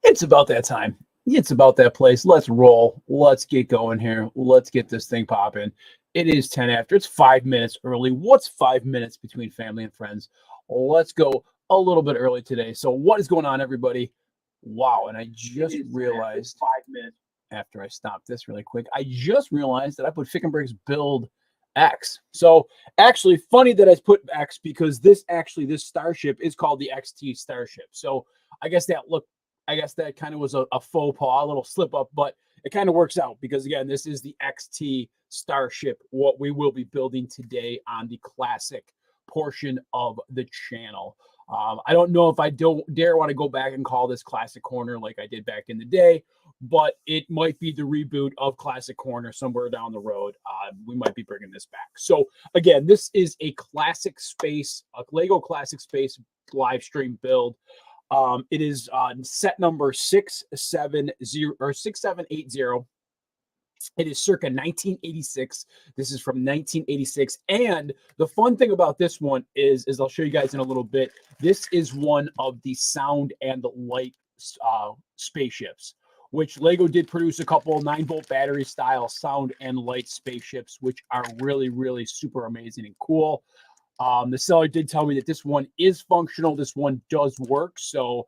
It's about that time. It's about that place. Let's roll. Let's get going here. Let's get this thing popping. It is 10 after. It's 5 minutes early. What's 5 minutes between family and friends? Let's go a little bit early today. So what is going on, everybody? Wow. And I just realized 5 minutes after I stopped this really quick, I just realized that I put Fikinbricks Buildx. So actually funny that I put X because this starship is called the XT Starship. So I guess that kind of was a faux pas, a little slip up, but it kind of works out because, again, this is the XT Starship, what we will be building today on the classic portion of the channel. I don't know if I don't dare want to go back and call this Classic Corner like I did back in the day, but it might be the reboot of Classic Corner somewhere down the road. We might be bringing this back. So, again, this is a Classic Space, a Lego Classic Space live stream build. It is set number 6780. It is circa 1986. This is from 1986. And the fun thing about this one is I'll show you guys in a little bit. This is one of the sound and light spaceships, which Lego did produce a couple 9-volt battery style sound and light spaceships, which are really, really super amazing and cool. The seller did tell me that this one is functional. This one does work. So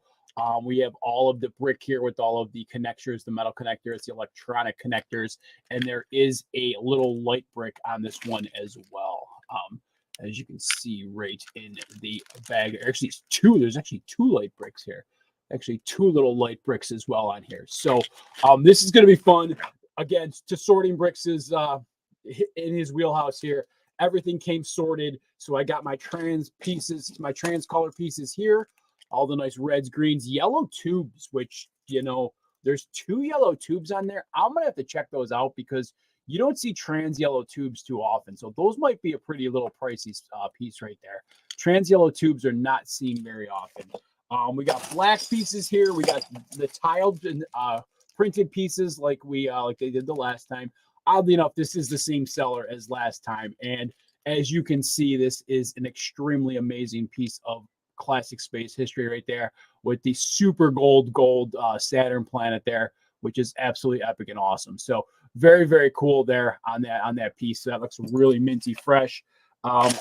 we have all of the brick here with all of the connectors, the metal connectors, the electronic connectors, and there is a little light brick on this one as well. As you can see right in the bag, actually it's two. There's actually two light bricks here. Actually, two little light bricks as well on here. So this is going to be fun. Again, to sorting bricks is in his wheelhouse here. Everything came sorted. So I got my trans color pieces here. All the nice reds, greens, yellow tubes, which, you know, there's 2 yellow tubes on there. I'm going to have to check those out because you don't see trans yellow tubes too often. So those might be a pretty little pricey piece right there. Trans yellow tubes are not seen very often. We got black pieces here. We got the tiled and printed pieces like they did the last time. Oddly enough, this is the same seller as last time. And as you can see, this is an extremely amazing piece of classic space history right there with the super gold Saturn planet there, which is absolutely epic and awesome. So very, very cool there on that piece. So that looks really minty fresh. Bag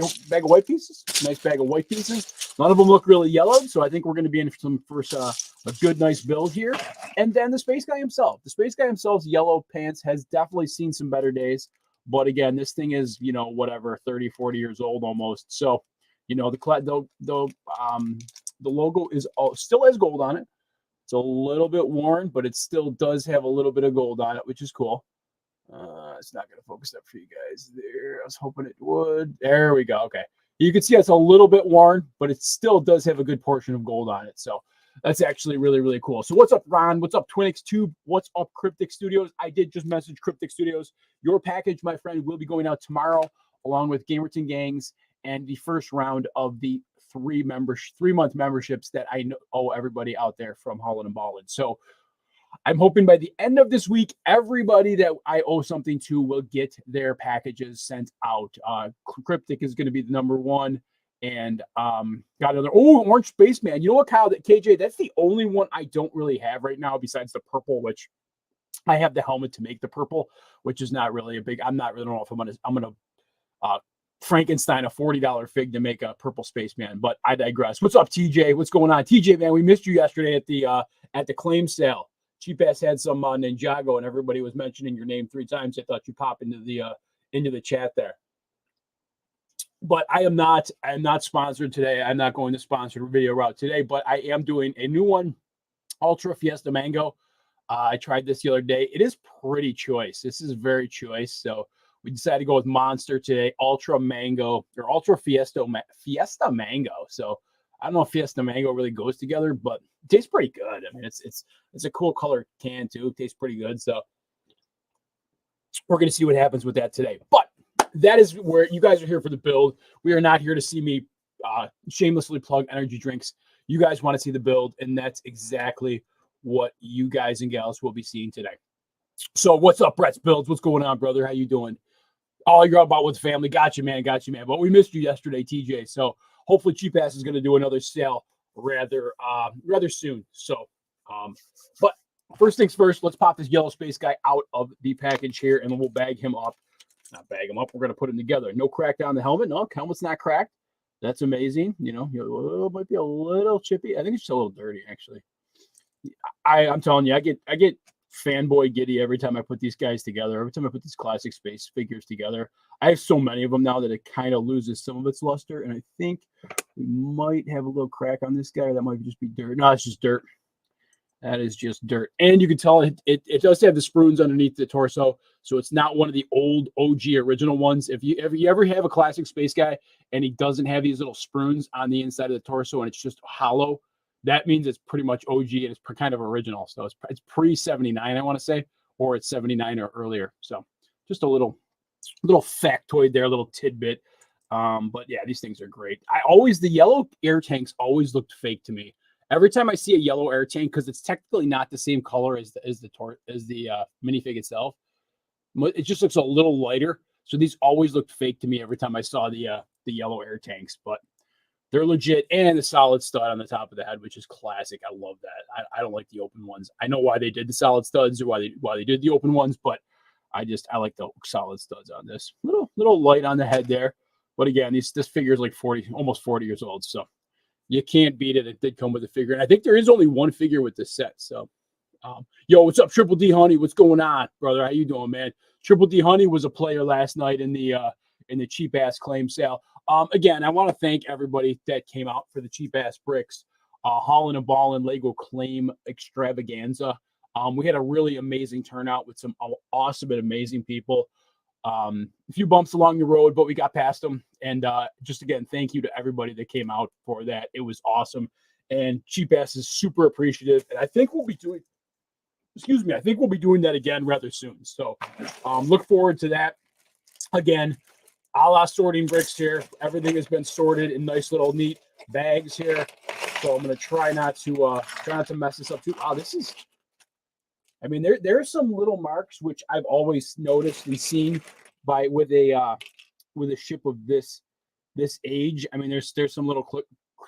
of white pieces. Nice bag of white pieces. None of them look really yellowed, so I think we're going to be in for a good, nice build here. And then the space guy himself. The space guy himself's yellow pants has definitely seen some better days. But again, this thing is, 30, 40 years old almost. So, the logo is still has gold on it. It's a little bit worn, but it still does have a little bit of gold on it, which is cool. It's not going to focus up for you guys there. I was hoping it would. There we go. Okay. You can see it's a little bit worn, but it still does have a good portion of gold on it. So that's actually really, really cool. So what's up, Ron? What's up, Twinix Tube? What's up, Cryptic Studios? I did just message Cryptic Studios. Your package, my friend, will be going out tomorrow, along with Gamerton Gangs and the first round of the 3-month memberships that I owe everybody out there from Holland and Ballin. So I'm hoping by the end of this week, everybody that I owe something to will get their packages sent out. Cryptic is going to be the number one. And got another Orange Spaceman. You know what, Kyle? KJ, that's the only one I don't really have right now besides the purple, which I have the helmet to make the purple, which is not really a big. I don't know if I'm gonna Frankenstein a $40 fig to make a purple spaceman, but I digress. What's up, TJ? What's going on, TJ? Man, we missed you yesterday at the claim sale. Cheap Ass had some Ninjago, and everybody was mentioning your name 3 times. I thought you pop into the chat there. But I am not sponsored today. I'm not going to sponsor a video route today, but I am doing a new one, Ultra Fiesta Mango. I tried this the other day. It is pretty choice. This is very choice. So we decided to go with Monster today, Ultra Mango or Ultra Fiesta Mango. So I don't know if Fiesta Mango really goes together, but it tastes pretty good. I mean, it's a cool color can too. It tastes pretty good. So we're going to see what happens with that today. But that is where you guys are here for the build. We are not here to see me shamelessly plug energy drinks. You guys want to see the build, and that's exactly what you guys and gals will be seeing today. So what's up, Brett's Builds? What's going on, brother? How you doing? Oh, you're about with family. Got you, man. But we missed you yesterday, TJ. So hopefully Cheap Ass is going to do another sale rather soon. So, but first things first, let's pop this yellow space guy out of the package here, and then we'll bag him up. Not bag him up. We're gonna put him together. No crack down the helmet. No, helmet's not cracked. That's amazing. You know, might be a little chippy. I think it's just a little dirty, actually. I'm telling you, I get fanboy giddy every time I put these guys together. Every time I put these classic space figures together. I have so many of them now that it kind of loses some of its luster. And I think we might have a little crack on this guy. That might just be dirt. No, it's just dirt. That is just dirt. And you can tell it does have the sprues underneath the torso. So it's not one of the old OG original ones. If you ever have a classic space guy and he doesn't have these little sprues on the inside of the torso and it's just hollow, that means it's pretty much OG and it's kind of original. So it's pre-79, I want to say, or it's 79 or earlier. So just a little factoid there, a little tidbit. But yeah, these things are great. The yellow air tanks always looked fake to me. Every time I see a yellow air tank, because it's technically not the same color as the minifig itself, it just looks a little lighter. So these always looked fake to me every time I saw the yellow air tanks, but they're legit, and the solid stud on the top of the head, which is classic. I love that. I don't like the open ones. I know why they did the solid studs or why they did the open ones, but I like the solid studs on this. Little light on the head there, but again, this figure is like almost 40 years old, so you can't beat it. It did come with a figure, and I think there is only one figure with this set. So, yo, what's up, Triple D Honey? What's going on, brother? How you doing, man? Triple D Honey was a player last night in the cheap ass claim sale. Again, I want to thank everybody that came out for the cheap ass bricks, Haulin' and Ballin' Lego claim extravaganza. We had a really amazing turnout with some awesome and amazing people. A few bumps along the road, but we got past them. And just again, thank you to everybody that came out for that. It was awesome. And Cheap Ass is super appreciative. And I think we'll be doing that again rather soon. So look forward to that. Again, a la sorting bricks here. Everything has been sorted in nice little neat bags here. So I'm going to try not to mess this up too. Wow, there are some little marks which I've always noticed and seen with a ship of this age. I mean, there's some little clip,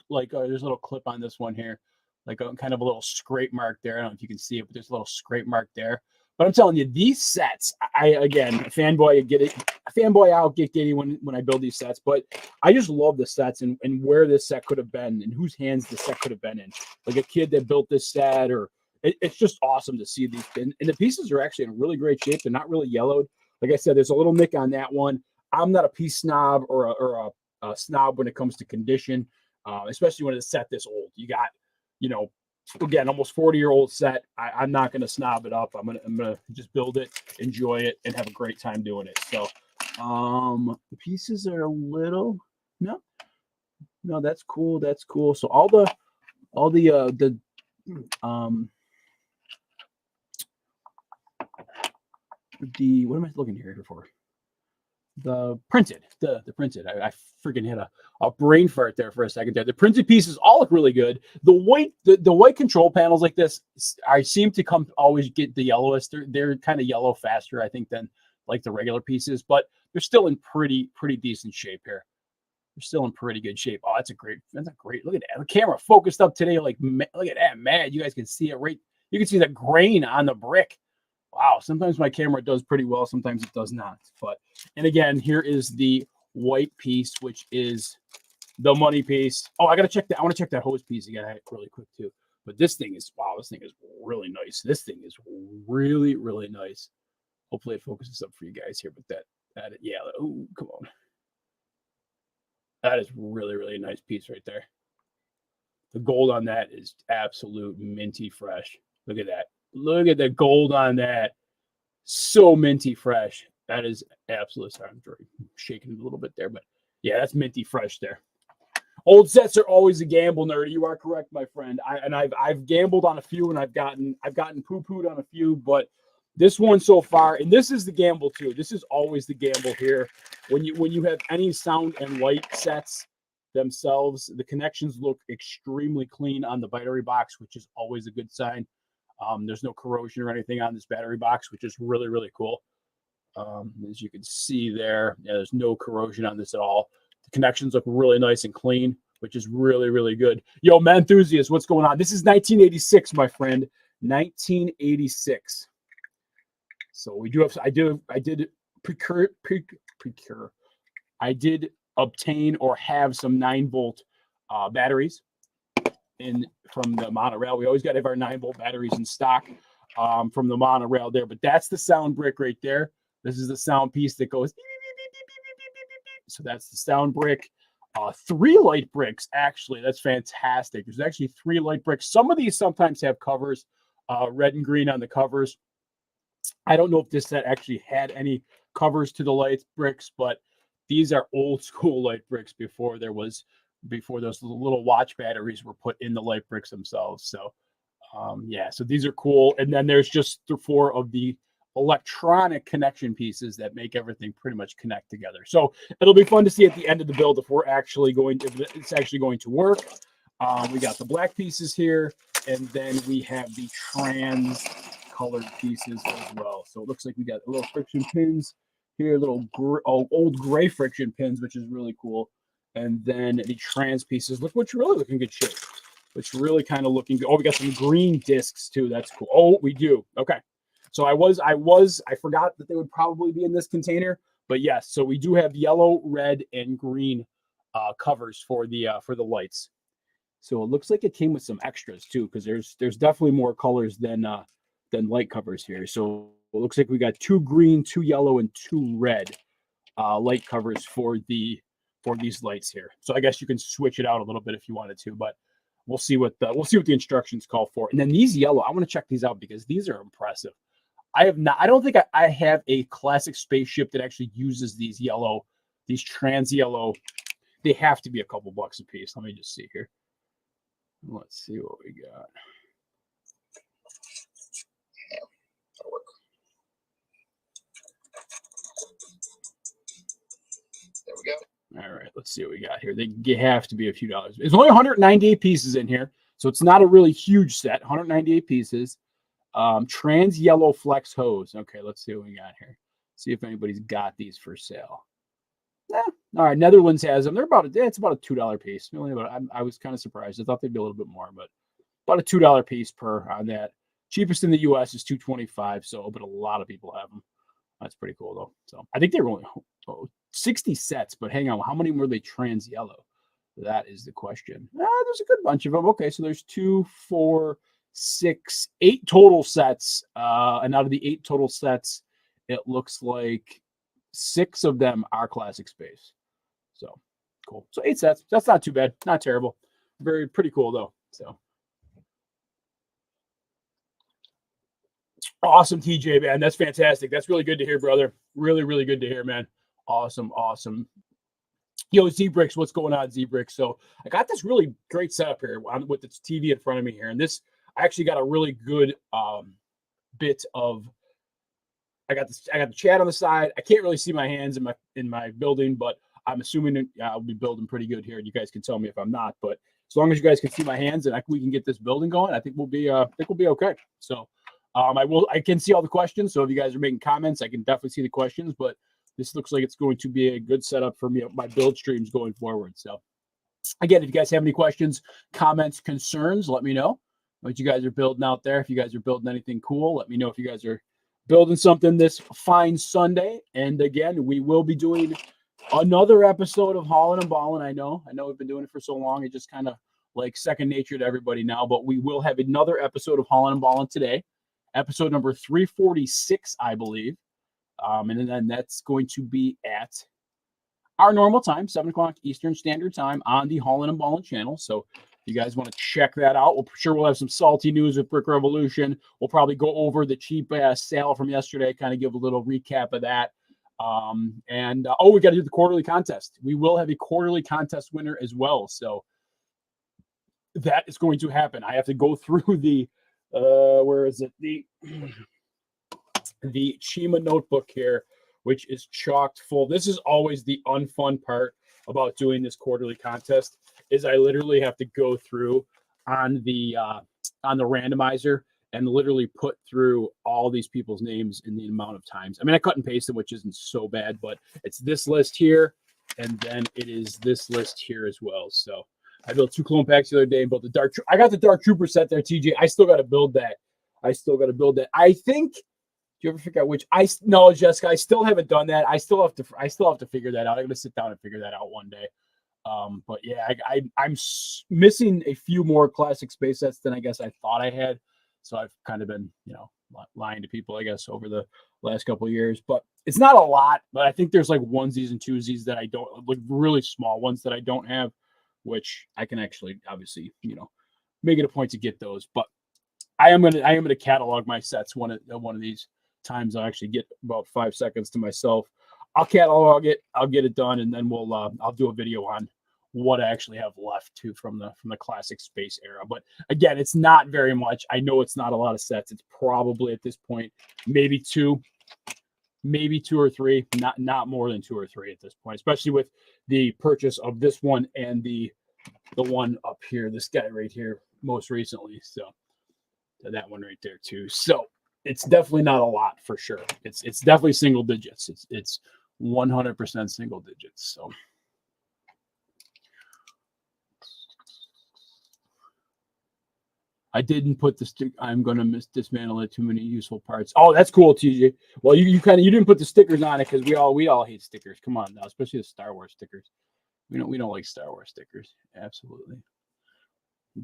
there's a little clip on this one here, like a kind of a little scrape mark there. I don't know if you can see it, but there's a little scrape mark there. But I'm telling you, these sets, fanboy out, get giddy when I build these sets. But I just love the sets and where this set could have been and whose hands the set could have been in. Like a kid that built this set, or it's just awesome to see these. And the pieces are actually in really great shape. They're not really yellowed. Like I said, there's a little nick on that one. I'm not a piece snob or a snob when it comes to condition, especially when it's set this old. You got, again, almost 40-year-old set. I'm not going to snob it up. I'm gonna just build it, enjoy it, and have a great time doing it. So, the pieces are a little no, that's cool. That's cool. So all the what am I looking here for? The printed. I freaking had a brain fart there for a second there. The printed pieces all look really good. The white control panels like this, I seem to always get the yellowest. They're kind of yellow faster, I think, than like the regular pieces, but they're still in pretty decent shape here. They're still in pretty good shape. Oh, that's a great. Look at that. The camera focused up today. Like, look at that, man. You guys can see it right. You can see the grain on the brick. Wow, sometimes my camera does pretty well, sometimes it does not. And again, here is the white piece, which is the money piece. Oh, I gotta check that. I want to check that hose piece again really quick too. But this thing is really nice. This thing is really, really nice. Hopefully it focuses up for you guys here. But yeah. Oh, come on. That is really, really nice piece right there. The gold on that is absolute minty fresh. Look at that. Look at the gold on that. So minty fresh. That is absolutely, sorry, I'm shaking it a little bit there, but yeah, that's minty fresh there. Old sets are always a gamble, nerd. You are correct, my friend. I've gambled on a few, and I've gotten poo-pooed on a few, but this one so far, and this is the gamble too. This is always the gamble here. When you have any sound and light sets themselves, the connections look extremely clean on the battery box, which is always a good sign. There's no corrosion or anything on this battery box, which is really, really cool. As you can see there, there's no corrosion on this at all. The connections look really nice and clean, which is really, really good. Yo, man, enthusiast, what's going on? This is 1986, my friend. 1986. So we do have, I did procure. I did obtain or have some 9-volt batteries from the monorail. We always got to have our 9-volt batteries in stock from the monorail there. But that's the sound brick right there. This is the sound piece that goes. So that's the sound brick. 3 light bricks, actually. That's fantastic. There's actually 3 light bricks. Some of these sometimes have covers, red and green on the covers. I don't know if this set actually had any covers to the light bricks, but these are old school light bricks before those little watch batteries were put in the light bricks themselves. So yeah, so these are cool. And then there's just 4 of the electronic connection pieces that make everything pretty much connect together. So it'll be fun to see at the end of the build if it's actually going to work. We got the black pieces here, and then we have the trans colored pieces as well. So it looks like we got little friction pins here, little old gray friction pins, which is really cool. And then the trans pieces which really look in good shape. It's really kind of looking good. Oh, we got some green discs too. That's cool. Oh, we do. Okay. So I forgot that they would probably be in this container, but yes. So we do have yellow, red, and green covers for the lights. So it looks like it came with some extras too, because there's definitely more colors than light covers here. So it looks like we got 2 green, 2 yellow, and 2 red light covers for these lights here. So I guess you can switch it out a little bit if you wanted to, but we'll see what the instructions call for. And then these yellow, I want to check these out because these are impressive. I don't think I have a classic spaceship that actually uses these trans yellow. They have to be a couple bucks a piece. Let me just see here. Let's see what we got. There we go. All right, let's see what we got here. They have to be a few dollars. There's only 198 pieces in here, so it's not a really huge set. 198 pieces. Trans yellow flex hose. Okay, let's see what we got here. See if anybody's got these for sale. All right, Netherlands has them. It's about a $2 piece. I was kind of surprised. I thought they'd be a little bit more, but about a $2 piece per on that. Cheapest in the U.S. is $2.25. So, but a lot of people have them. That's pretty cool though. So I think they were only 60 sets, but hang on, how many were they trans yellow? That is the question. There's a good bunch of them. Okay, so there's 2, 4, 6, 8 total sets. And out of the 8 total sets, it looks like 6 of them are classic space. So cool. So 8 sets. That's not too bad. Not terrible. Pretty cool though. So awesome, TJ, man. That's fantastic. That's really good to hear, brother. Really, really good to hear, man. Awesome. Yo, Zbricks, what's going on, Zbricks? So I got this really great setup here with this TV in front of me here, and this I actually got a really good bit of. I got the chat on the side. I can't really see my hands in my building, but I'm assuming I'll be building pretty good here. You guys can tell me if I'm not, but as long as you guys can see my hands and we can get this building going, I think we'll be okay. So I can see all the questions. So if you guys are making comments, I can definitely see the questions, but this looks like it's going to be a good setup for me, my build streams going forward. So again, if you guys have any questions, comments, concerns, let me know what you guys are building out there. If you guys are building anything cool, let me know if you guys are building something this fine Sunday. And again, we will be doing another episode of Haulin' and Ballin'. I know we've been doing it for so long. It just kind of like second nature to everybody now, but we will have another episode of Haulin' and Ballin' today. Episode number 346, I believe. And then that's going to be at our normal time, 7 o'clock Eastern Standard Time on the Haulin' and Ballin' channel. So if you guys want to check that out, we'll have some salty news with Brick Revolution. We'll probably go over the cheap sale from yesterday, kind of give a little recap of that. We got to do the quarterly contest. We will have a quarterly contest winner as well. So that is going to happen. I have to go through the where is it? The Chima notebook here, which is chocked full. This is always the unfun part about doing this quarterly contest, is I literally have to go through on the randomizer and literally put through all these people's names in the amount of times. I mean, I cut and paste them, which isn't so bad, but it's this list here, and then it is this list here as well. So I built 2 clone packs the other day and built the I got the Dark Trooper set there, TJ. I still got to build that. I think. Do you ever figure out which? No, Jessica. I still haven't done that. I still have to figure that out. I'm gonna sit down and figure that out one day. But yeah, I'm missing a few more classic space sets than I guess I thought I had. So I've kind of been, lying to people, I guess, over the last couple of years. But it's not a lot. But I think there's like onesies and twosies that I don't, like really small ones that I don't have, which I can actually obviously, make it a point to get those. But I am gonna catalog my sets one of these times. I'll actually get about 5 seconds to myself. I'll catalog it. I'll get it done, and then I'll do a video on what I actually have left from the classic space era. But again, it's not very much. I know it's not a lot of sets. It's probably at this point maybe two or three, not more than 2 or 3 at this point, especially with the purchase of this one and the one up here, this guy right here, most recently. So that one right there too. So it's definitely not a lot for sure. It's definitely single digits. It's 100% single digits. So I didn't put the stick. I'm gonna dismantle it. Too many useful parts. Oh, that's cool, TJ. Well, you didn't put the stickers on it because we all hate stickers. Come on now, especially the Star Wars stickers. We don't like Star Wars stickers. Absolutely.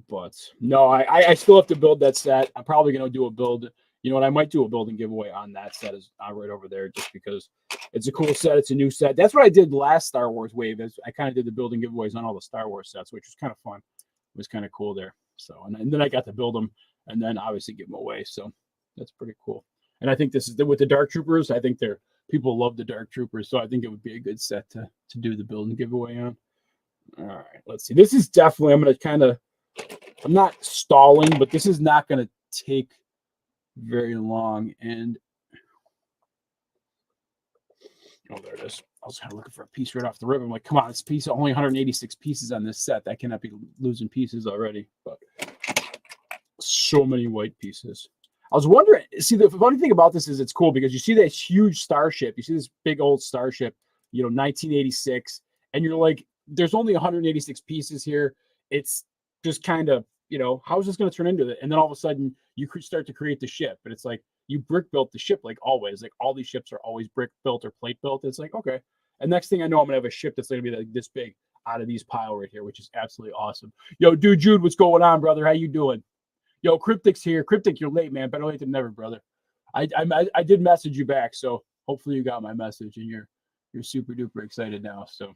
But no, I still have to build that set. I'm probably gonna do a build. You know what? I might do a build and giveaway on that set is right over there, just because it's a cool set. It's a new set. That's what I did last Star Wars wave. I kind of did the build and giveaways on all the Star Wars sets, which was kind of fun. It was kind of cool there. So, and then I got to build them and then obviously give them away. So that's pretty cool. And I think this is with the Dark Troopers. I think people love the Dark Troopers. So I think it would be a good set to do the build and giveaway on. All right, let's see. This is definitely, I'm not stalling, but this is not going to take very long. And there it is. I was kind of looking for a piece right off the rip. I'm like, come on, this piece, only 186 pieces on this set. I cannot be losing pieces already. But so many white pieces. I was wondering, see, the funny thing about this is it's cool because you see that huge starship. You see this big old starship, 1986. And you're like, there's only 186 pieces here. It's just kind of, how's this going to turn into it? And then all of a sudden you start to create the ship. And it's like, you brick built the ship like always. Like all these ships are always brick built or plate built. It's like, okay. And next thing I know, I'm going to have a ship that's going to be like this big out of these pile right here, which is absolutely awesome. Yo, dude, Jude, what's going on, brother? How you doing? Yo, Cryptic's here. Cryptic, you're late, man. Better late than never, brother. I did message you back, so hopefully you got my message and you're super duper excited now. So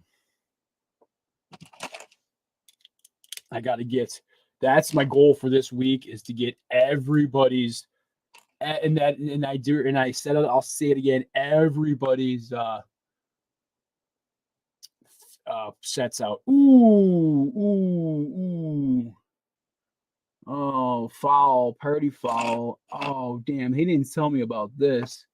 I got to that's my goal for this week is to get everybody's. And I said it, I'll say it again, everybody's sets out. Ooh. Oh, party foul. Oh, damn, he didn't tell me about this.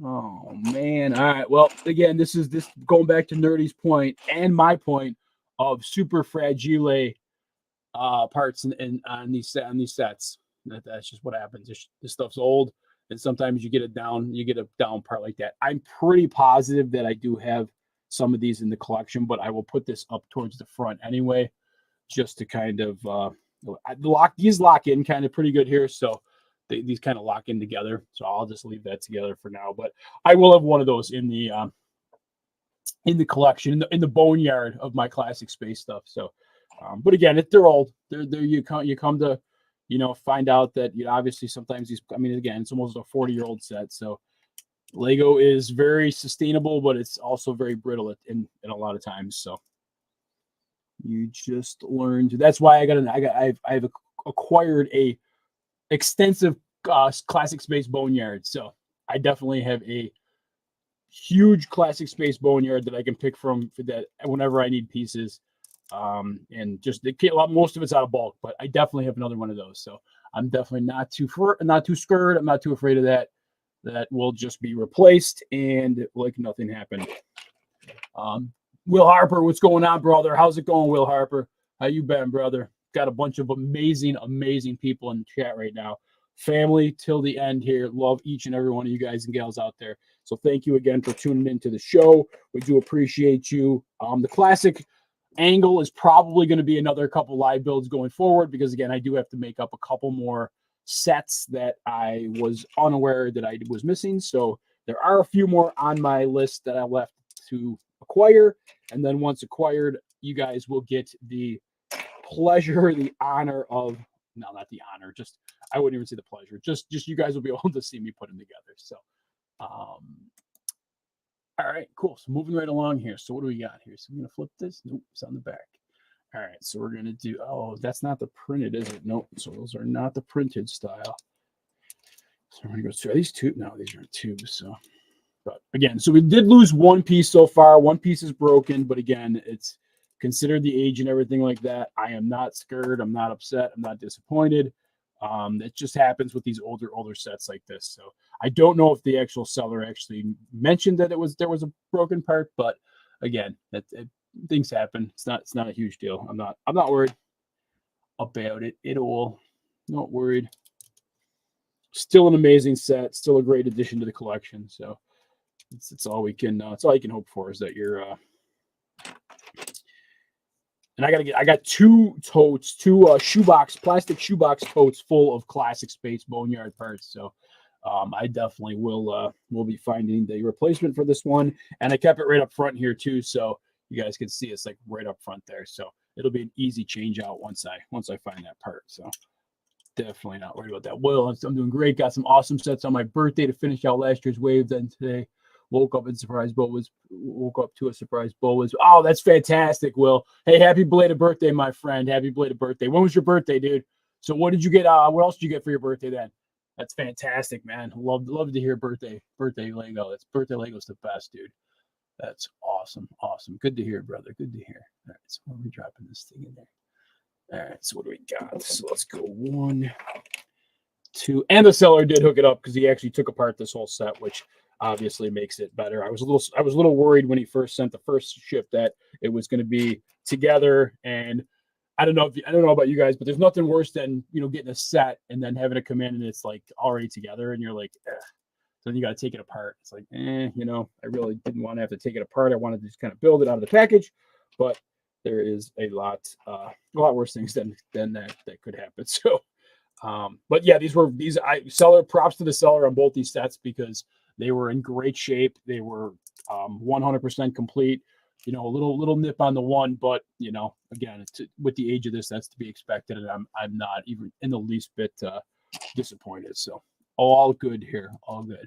Oh man. All right. Well, again, this going back to Nerdy's point and my point of super fragile parts on these sets. That's just what happens. This stuff's old, and sometimes you get a down part like that. I'm pretty positive that I do have some of these in the collection, but I will put this up towards the front anyway, just to kind of lock in kind of pretty good here. So these kind of lock in together. So I'll just leave that together for now. But I will have one of those in the collection, in the boneyard of my classic space stuff. So, but again, they're old. You come to find out that obviously sometimes again, it's almost a 40-year-old set. So Lego is very sustainable, but it's also very brittle in a lot of times. So you just learned. That's why I've acquired a extensive classic space boneyard. So I definitely have a huge classic space boneyard that I can pick from for that whenever I need pieces. And just most of it's out of bulk, but I definitely have another one of those. So I'm definitely not too scared. I'm not too afraid of that. That will just be replaced and like nothing happened. Will Harper, what's going on, brother? How's it going, Will Harper? How you been, brother? Got a bunch of amazing people in the chat right now. Family till the end here. Love each and every one of you guys and gals out there. So thank you again for tuning into the show. We do appreciate you. The classic angle is probably going to be another couple live builds going forward because, again, I do have to make up a couple more sets that I was unaware that I was missing. So there are a few more on my list that I left to acquire. And then once acquired, you guys will get the pleasure, the honor of, no, not the honor, just, I wouldn't even say the pleasure, just you guys will be able to see me put them together. So, all right, cool. So moving right along here. So what do we got here? So I'm going to flip this. Nope, it's on the back. All right, so we're going to do, oh, that's not the printed, is it? Nope, so those are not the printed style. So we're going to go through these two. No, these aren't tubes. So, but again, so we did lose one piece so far. One piece is broken, but again, it's considered the age and everything like that. I am not scared. I'm not upset. I'm not disappointed. It just happens with these older sets like this. So I don't know if the actual seller actually mentioned that there was a broken part, but again, things happen. It's not a huge deal. I'm not worried about it at all. Not worried. Still an amazing set. Still a great addition to the collection. So it's all we can. It's all you can hope for is that you're. And I got two totes, plastic shoebox totes full of classic Space Boneyard parts. So I definitely will be finding the replacement for this one. And I kept it right up front here too, so you guys can see it's like right up front there. So it'll be an easy change out once I find that part. So definitely not worried about that. Well, I'm doing great. Got some awesome sets on my birthday to finish out last year's wave. Then today woke up to a surprise Bull was. Oh, that's fantastic, Will. Hey, happy belated birthday, my friend. Happy belated birthday. When was your birthday, dude? So what did you get? What else did you get for your birthday then? That's fantastic, man. Love to hear birthday Lego. That's birthday Lego's the best, dude. That's awesome. Good to hear, brother. Good to hear. All right, so we're dropping this thing in there. All right, so what do we got? So let's go 1, 2, and the seller did hook it up because he actually took apart this whole set, which obviously makes it better. I was a little worried when he first sent the first ship that it was going to be together, and I don't know about you guys, but there's nothing worse than getting a set and then having it come in and it's like already together, and you're like, eh. So then you got to take it apart. It's like, I really didn't want to have to take it apart. I wanted to just kind of build it out of the package, but there is a lot worse things than that could happen. So, but yeah, props to the seller on both these sets because they were in great shape. They were 100% complete. A little nip on the one, but again, with the age of this, that's to be expected, and I'm not even in the least bit disappointed. So all good here, all good.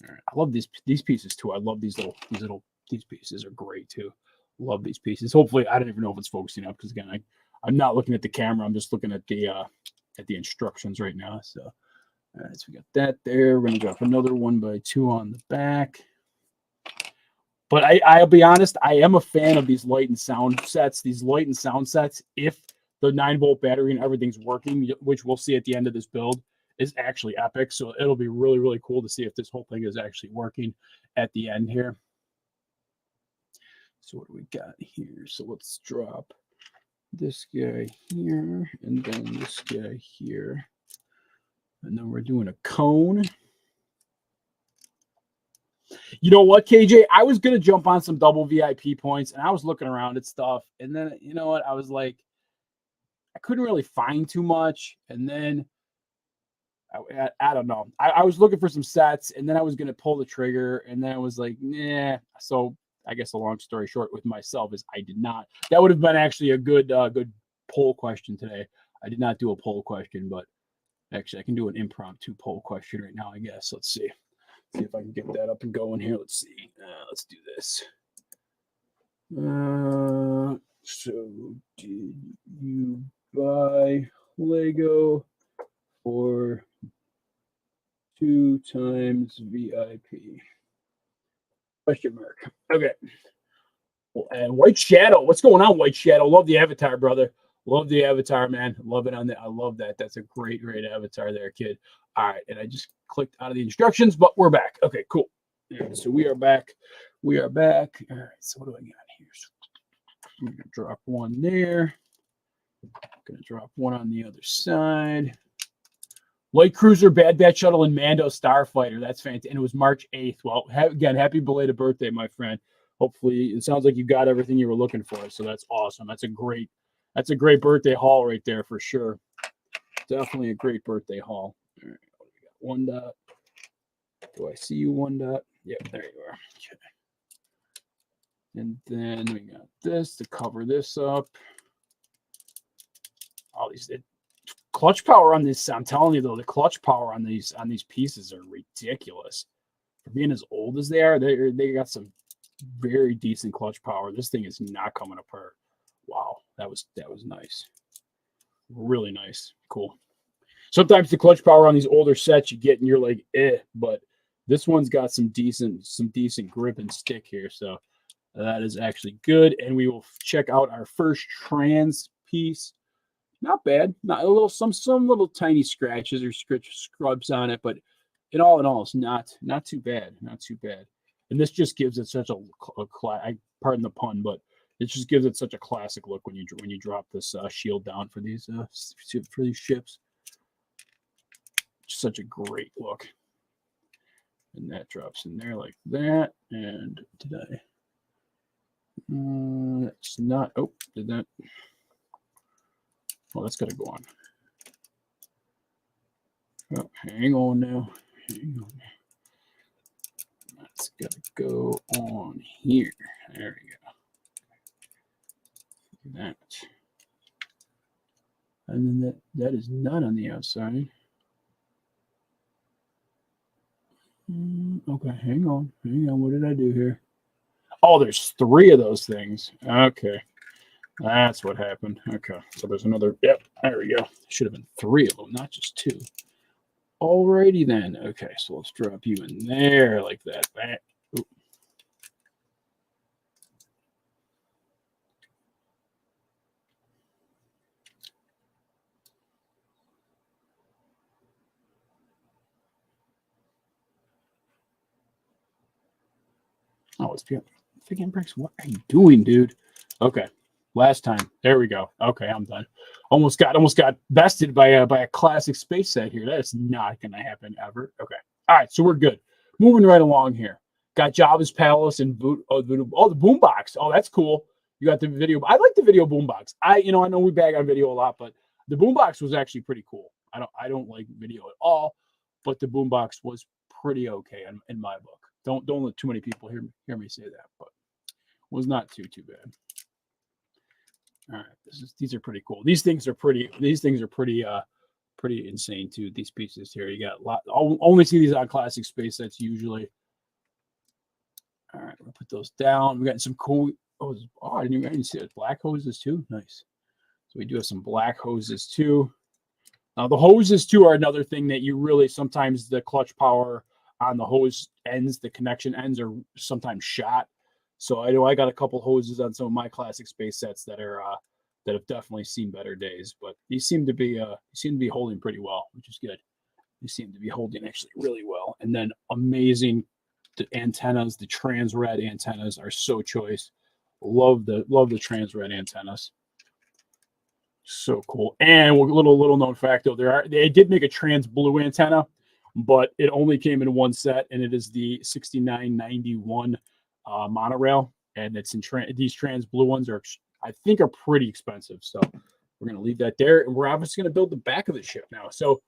All right. I love these pieces too. I love these pieces are great too. Love these pieces. Hopefully, I don't even know if it's focusing up because again, I'm not looking at the camera. I'm just looking at the instructions right now. So, all right, so we got that there. We're gonna drop another 1x2 on the back. But I'll be honest, I am a fan of these light and sound sets. These light and sound sets, if the 9-volt battery and everything's working, which we'll see at the end of this build, is actually epic. So it'll be really, really cool to see if this whole thing is actually working at the end here. So what do we got here? So let's drop this guy here and then this guy here. And then we're doing a cone. You know what, KJ? I was going to jump on some double VIP points, and I was looking around at stuff. And then, you know what? I was like, I couldn't really find too much. And then, I don't know. I was looking for some sets, and then I was going to pull the trigger. And then I was like, nah. So I guess a long story short with myself is I did not. That would have been actually a good poll question today. I did not do a poll question, but actually I can do an impromptu poll question right now, I guess. Let's see. See if I can get that up and going here. Let's see. Let's do this. So did you buy Lego for 2 times VIP? Question mark. Okay. Well, and White Shadow. What's going on, White Shadow? Love the avatar, brother. Love the avatar, man. Love it on the. I love that. That's a great avatar there, kid. All right, and I just clicked out of the instructions, but we're back. Okay, cool. Right, so we are back. We are back. All right, so what do I got here? So I'm gonna drop one there. I'm gonna drop one on the other side. Light Cruiser, Bad Batch Shuttle, and Mando Starfighter. That's fantastic. And it was March 8th. Well, again, happy belated birthday, my friend. hopefully it sounds like you got everything you were looking for. So that's awesome. That's a great birthday haul right there for sure. Definitely a great birthday haul. All right, we got one dot. Do I see you, one dot? Yep, there you are. Okay. And then we got this to cover this up. All these clutch power on this. I'm telling you though, the clutch power on these pieces are ridiculous. For being as old as they are, they got some very decent clutch power. This thing is not coming apart. Wow, that was nice. Really nice. Cool. Sometimes the clutch power on these older sets you get and you're like, but this one's got some decent grip and stick here. So that is actually good. And we will check out our first trans piece. Not bad. Not a little, some little tiny scratches or scrubs on it, but in all, it's not too bad. Not too bad. And this just gives it such a pardon the pun, but it just gives it such a classic look when you drop this shield down for these ships. Such a great look. And that drops in there like that. And did I? That's not. Oh, did that? Well, that's got to go on. Oh, hang on now. Hang on. That's got to go on here. There we go. That. And then that is not on the outside. Okay, hang on. What did I do here? Oh, there's 3 of those things. Okay. That's what happened. Okay. So there's another. Yep. There we go. Should have been 3 of them, not just 2. Alrighty then. Okay. So let's drop you in there like that. Ooh. Oh, it's Fikinbricks. What are you doing, dude? Okay. Last time. There we go. Okay, I'm done. Almost got bested by a classic space set here. That's not gonna happen ever. Okay. All right, so we're good. Moving right along here. Got Java's Palace and the boombox. Oh, that's cool. You got the video. I like the video boombox. I know we bag on video a lot, but the boombox was actually pretty cool. I don't like video at all, but the boombox was pretty okay in my book. Don't let too many people hear me say that, but was not too bad. All right, these are pretty cool. These things are pretty insane too. These pieces here, you got a lot. I'll only see these on classic space sets usually. All right, we'll put those down. We got some cool. Oh, I didn't see it. Black hoses too. Nice. So we do have some black hoses too. Now the hoses too are another thing that you really sometimes the clutch power on the hose ends, the connection ends are sometimes shot. So I know I got a couple hoses on some of my classic space sets that are that have definitely seen better days. But these seem to be holding pretty well, which is good. They seem to be holding actually really well. And then amazing the antennas, the trans red antennas are so choice. Love the trans red antennas. So cool. And a little known fact though, they did make a trans blue antenna, but it only came in one set, and it is the 6991 monorail, and it's in these trans blue ones are I think are pretty expensive. So we're gonna leave that there, and we're obviously gonna build the back of the ship now. So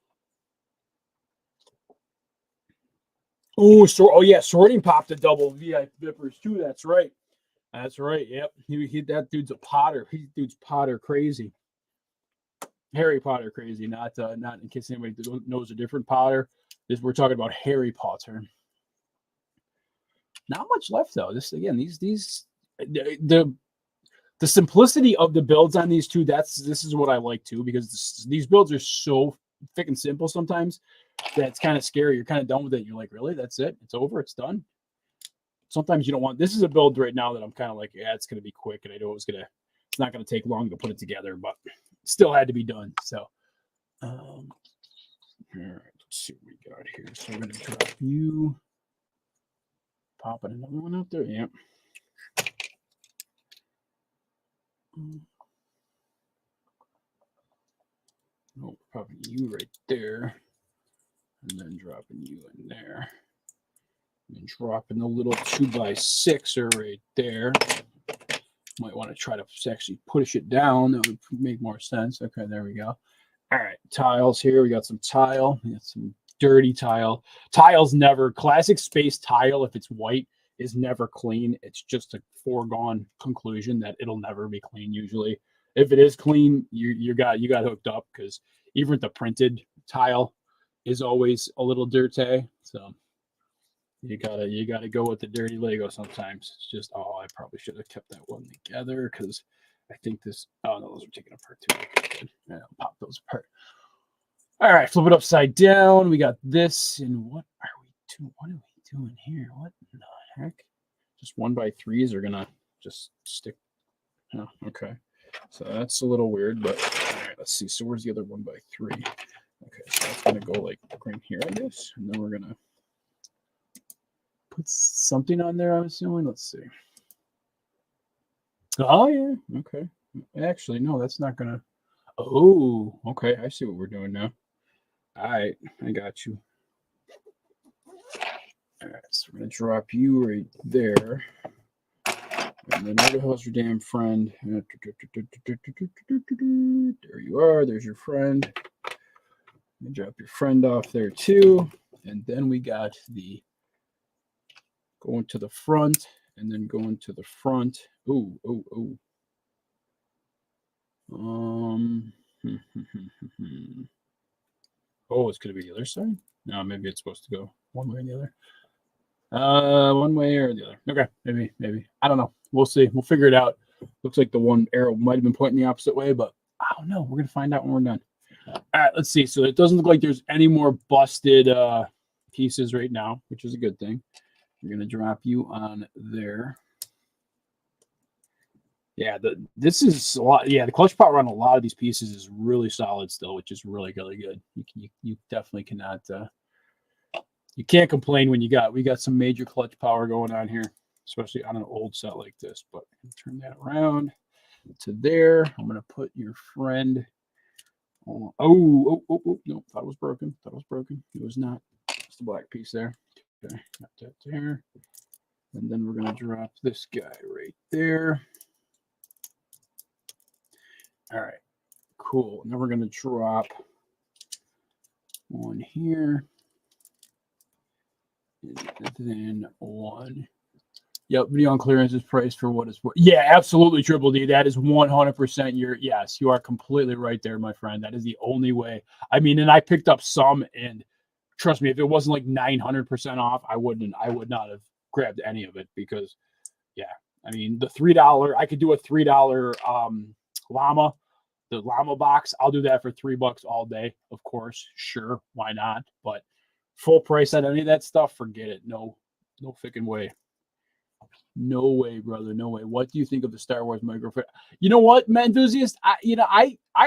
sorting popped a double VI Vippers too. That's right. Yep. That dude's a Potter. Dude's Potter crazy. Harry Potter crazy, not in case anybody knows a different Potter. We're talking about Harry Potter. Not much left though. This again, the simplicity of the builds on these two. This is what I like too, because these builds are so thick and simple sometimes that it's kind of scary. You're kind of done with it. You're like, really? That's it? It's over? It's done? Sometimes you don't want. This is a build right now that I'm kind of like, yeah, it's gonna be quick, and I know it's not gonna take long to put it together, but still had to be done. So, all right, let's see what we got here. So we're gonna drop you, popping another one out there. Yep. Oh, popping you right there, and then dropping you in there. And dropping the little 2x6er right there. Might want to try to actually push it down. That would make more sense. Okay, there we go. All right, tiles here. We got some tile. We got some dirty tile. Tile's never, classic space tile, if it's white, is never clean. It's just a foregone conclusion that it'll never be clean usually. If it is clean, you got hooked up, because even the printed tile is always a little dirty. So you gotta go with the dirty Lego sometimes. It's just, oh, I probably should have kept that one together, because I think this, oh no, those are taken apart too. Okay, yeah, I'll pop those apart. All right, flip it upside down. We got this, and what are we doing here? What in the heck? Just 1x3s are gonna just stick. Oh, okay. So that's a little weird, but all right, let's see. So where's the other 1x3? Okay, so that's gonna go like right here, I guess, and then we're gonna put something on there, I'm assuming. Let's see. Oh yeah, okay. Actually, no, that's not gonna. Oh, okay. I see what we're doing now. All right, I got you. All right, so we're gonna drop you right there, and then where the hell's your damn friend? There you are. There's your friend. Drop your friend off there too, and then we got the going to the front, and then going to the front. Ooh. Oh, it's gonna be the other side. No, maybe it's supposed to go one way or the other. One way or the other. Okay, maybe. I don't know. We'll see. We'll figure it out. Looks like the one arrow might have been pointing the opposite way, but I don't know. We're gonna find out when we're done. All right, let's see. So it doesn't look like there's any more busted pieces right now, which is a good thing. We're gonna drop you on there. Yeah, this is a lot. Yeah, the clutch power on a lot of these pieces is really solid still, which is really good. You definitely cannot. You can't complain when we got some major clutch power going on here, especially on an old set like this. But turn that around to there. I'm gonna put your friend. Oh, no, thought it was broken. It was not. It's the black piece there. Okay, got that there. And then we're gonna drop this guy right there. All right, cool. Now we're gonna drop one here. And then one. Yep, video on clearance is priced for what it's worth. Yeah, absolutely, Triple D. That is 100% yes, you are completely right there, my friend. That is the only way. I mean, and I picked up some, and trust me, if it wasn't like 900% off, I would not have grabbed any of it, because yeah, I mean, the $3, I could do a $3 llama, the llama box. I'll do that for $3 all day, of course. Sure, why not? But full price on any of that stuff, forget it. No freaking way. No way, brother. No way. What do you think of the Star Wars microfighter? You know what, man, enthusiast? I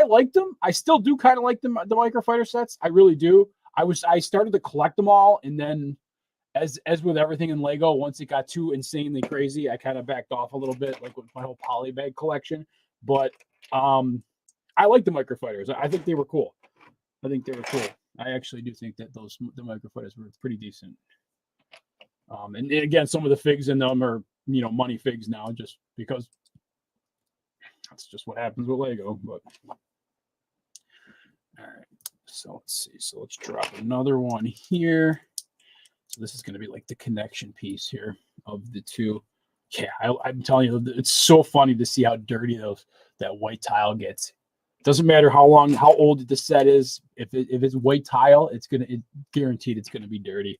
liked them. I still do kind of like the microfighter sets. I really do. I started to collect them all, and then as with everything in Lego, once it got too insanely crazy, I kind of backed off a little bit, like with my whole polybag collection. But I like the microfighters. I think they were cool. I actually do think that the microfighters were pretty decent. And again, some of the figs in them are, money figs now, just because that's just what happens with Lego. But all right, so let's see. So let's drop another one here. So this is going to be like the connection piece here of the two. Yeah, I'm telling you, it's so funny to see how dirty that white tile gets. Doesn't matter how old the set is. If it's white tile, it's guaranteed it's gonna be dirty.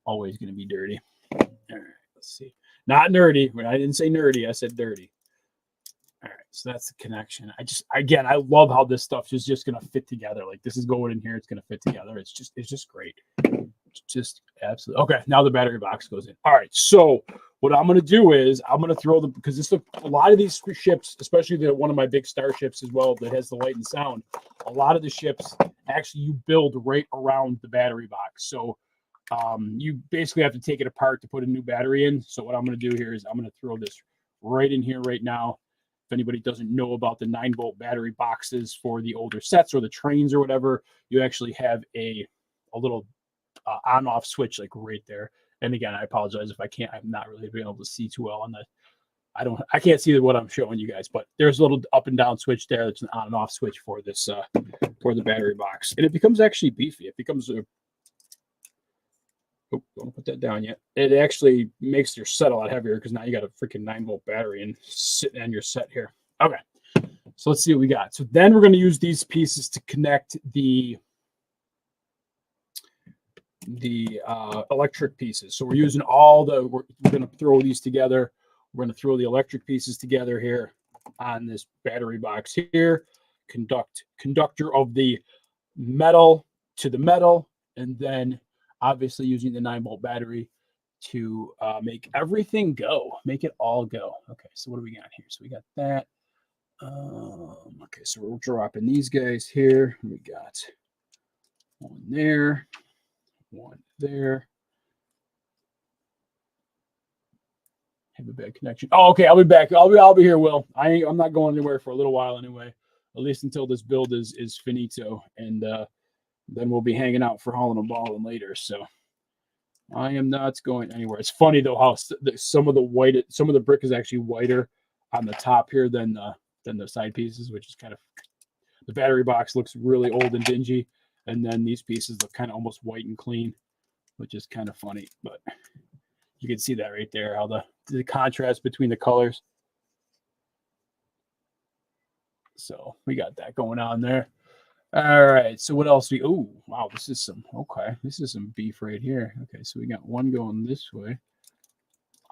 Always gonna be dirty. All right, let's see. Not nerdy. I didn't say nerdy. I said dirty. All right, so that's the connection. I love how this stuff is just gonna fit together. Like, this is going in here. It's gonna fit together. It's just great. It's just absolutely okay. Now the battery box goes in. All right, so what I'm going to do is I'm going to throw because a lot of these ships, especially one of my big starships as well that has the light and sound, a lot of the ships actually you build right around the battery box. So you basically have to take it apart to put a new battery in. So what I'm going to do here is I'm going to throw this right in here right now. If anybody doesn't know about the 9-volt battery boxes for the older sets or the trains or whatever, you actually have a little on-off switch like right there. And again, I apologize if I'm not really being able to see too well on the, I can't see what I'm showing you guys, but there's a little up and down switch there. That's an on and off switch for this, for the battery box. And it becomes actually beefy. It becomes a, oh, don't put that down yet. It actually makes your set a lot heavier because now you got a freaking 9-volt battery and sitting on your set here. Okay. So let's see what we got. So then we're going to use these pieces to connect the electric pieces. So we're using we're going to throw these together. We're going to throw the electric pieces together here on this battery box here. Conductor of the metal to the metal, and then obviously using the 9-volt battery to make everything go, make it all go. Okay, so what do we got here? So we got that. Okay, so we're dropping these guys here. We got one there, one there. Have a bad connection. Oh, okay, I'll be back. I'll be here, Will. I'm not going anywhere for a little while anyway, at least until this build is finito, and then we'll be hanging out for hauling and balling later. So I am not going anywhere. It's funny though how some of the brick is actually whiter on the top here than the side pieces, which is kind of, the battery box looks really old and dingy, and then these pieces look kind of almost white and clean, which is kind of funny. But you can see that right there, how the contrast between the colors. So we got that going on there. All right, so what else oh wow, this is some beef right here. Okay, so we got one going this way.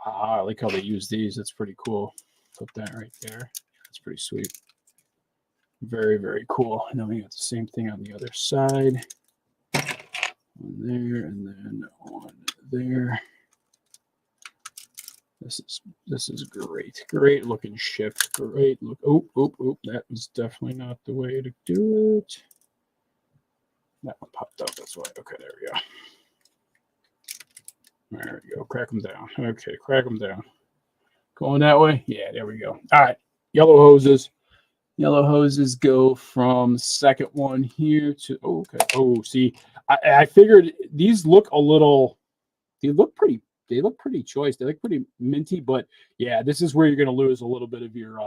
I like how they use these. That's pretty cool. Put that right there. That's pretty sweet. Very, very cool. And then we got the same thing on the other side. One there, and then one there. This is great. Great looking shift. Great look. Oh, that was definitely not the way to do it. That one popped up. That's why. Okay, there we go. There we go. Crack them down. Okay, crack them down. Going that way? Yeah, there we go. All right. Yellow hoses. Yellow hoses go from second one here to, oh, okay. Oh, see, I figured these look a little, they look pretty choice. They look pretty minty, but yeah, this is where you're going to lose a little bit of your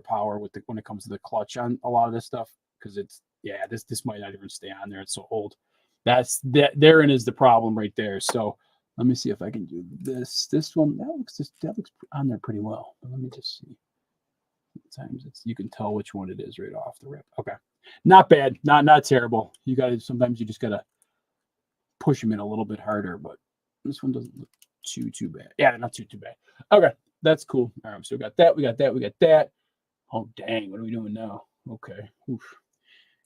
power when it comes to the clutch on a lot of this stuff, because this might not even stay on there. It's so old. Therein is the problem right there. So let me see if I can do this. This one, that looks on there pretty well. But let me just see. Sometimes you can tell which one it is right off the rip. Okay, not bad, not terrible. Sometimes you just gotta push them in a little bit harder, but this one doesn't look too bad. Yeah, not too bad. Okay, that's cool. All right, so we got that. Oh dang, what are we doing now? Okay, oof.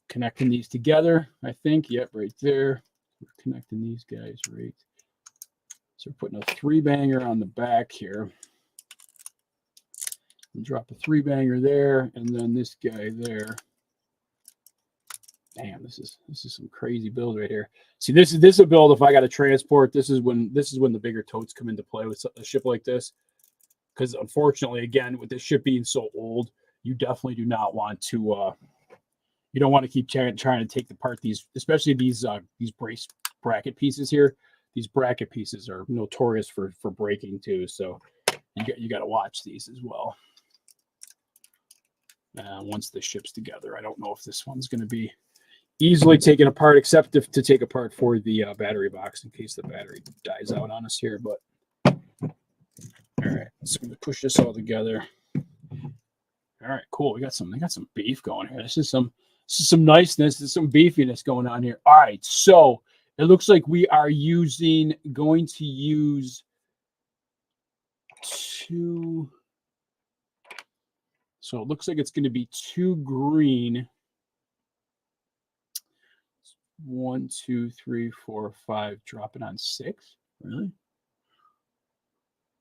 Connecting these together, I think. Yep, right there. We're connecting these guys right. So we're putting a 3-banger on the back here. And drop a 3-banger there, and then this guy there. Damn, this is some crazy build right here. See, this is a build if I got to transport. This is when the bigger totes come into play with a ship like this. Because unfortunately, again, with this ship being so old, you definitely do not want to. You don't want to keep trying to take apart these, especially these brace bracket pieces here. These bracket pieces are notorious for breaking too. So you got to watch these as well. Once the ship's together, I don't know if this one's going to be easily taken apart, except to take apart for the battery box in case the battery dies out on us here. But all right, so I'm going to push this all together. All right, cool. We got some beef going here. This is some niceness. There's some beefiness going on here. All right, so it looks like we are going to use two. So it looks like it's going to be 2 green. 1, 2, 3, 4, 5. Dropping on 6. Really?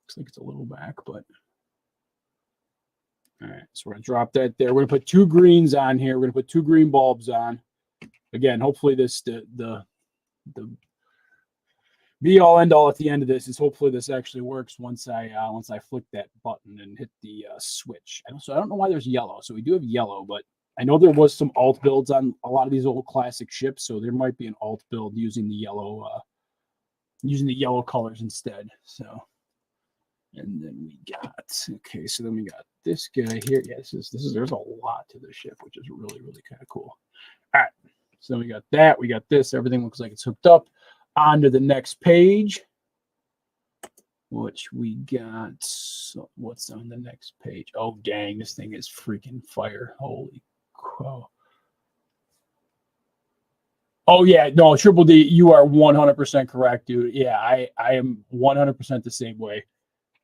Looks like it's a little back, but all right. So we're going to drop that there. We're going to put 2 greens on here. We're going to put 2 green bulbs on. Again, hopefully the be all end all at the end of this is hopefully this actually works once I flick that button and hit the switch. So I don't know why there's yellow. So we do have yellow, but I know there was some alt builds on a lot of these old classic ships, so there might be an alt build using the yellow using the yellow colors instead. So, and then we got, okay, so then we got this guy here. Yeah, this is there's a lot to this ship, which is really, really kind of cool. All right, so then we got that, we got this, everything looks like it's hooked up. On to the next page, which we got, so what's on the next page? Oh, dang, this thing is freaking fire. Holy cow. Oh, yeah, no, Triple D, you are 100% correct, dude. Yeah, I am 100% the same way.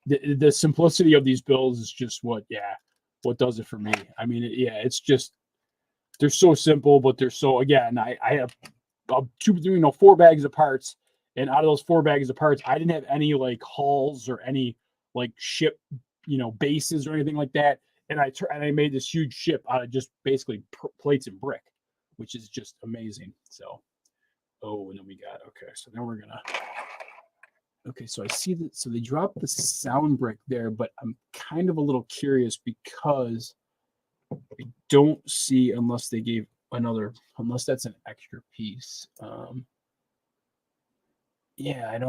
The simplicity of these builds is just what does it for me. I mean, yeah, it's just, they're so simple, but they're so, again, I have 4 bags of parts, and out of those 4 bags of parts, I didn't have any like hulls or any like ship, bases or anything like that. And I made this huge ship out of just basically plates and brick, which is just amazing. So, oh, and then we got, okay, so then we're gonna, okay, so I see that, so they dropped the sound brick there, but I'm kind of a little curious because I don't see, unless they gave another, unless that's an extra piece. Yeah, I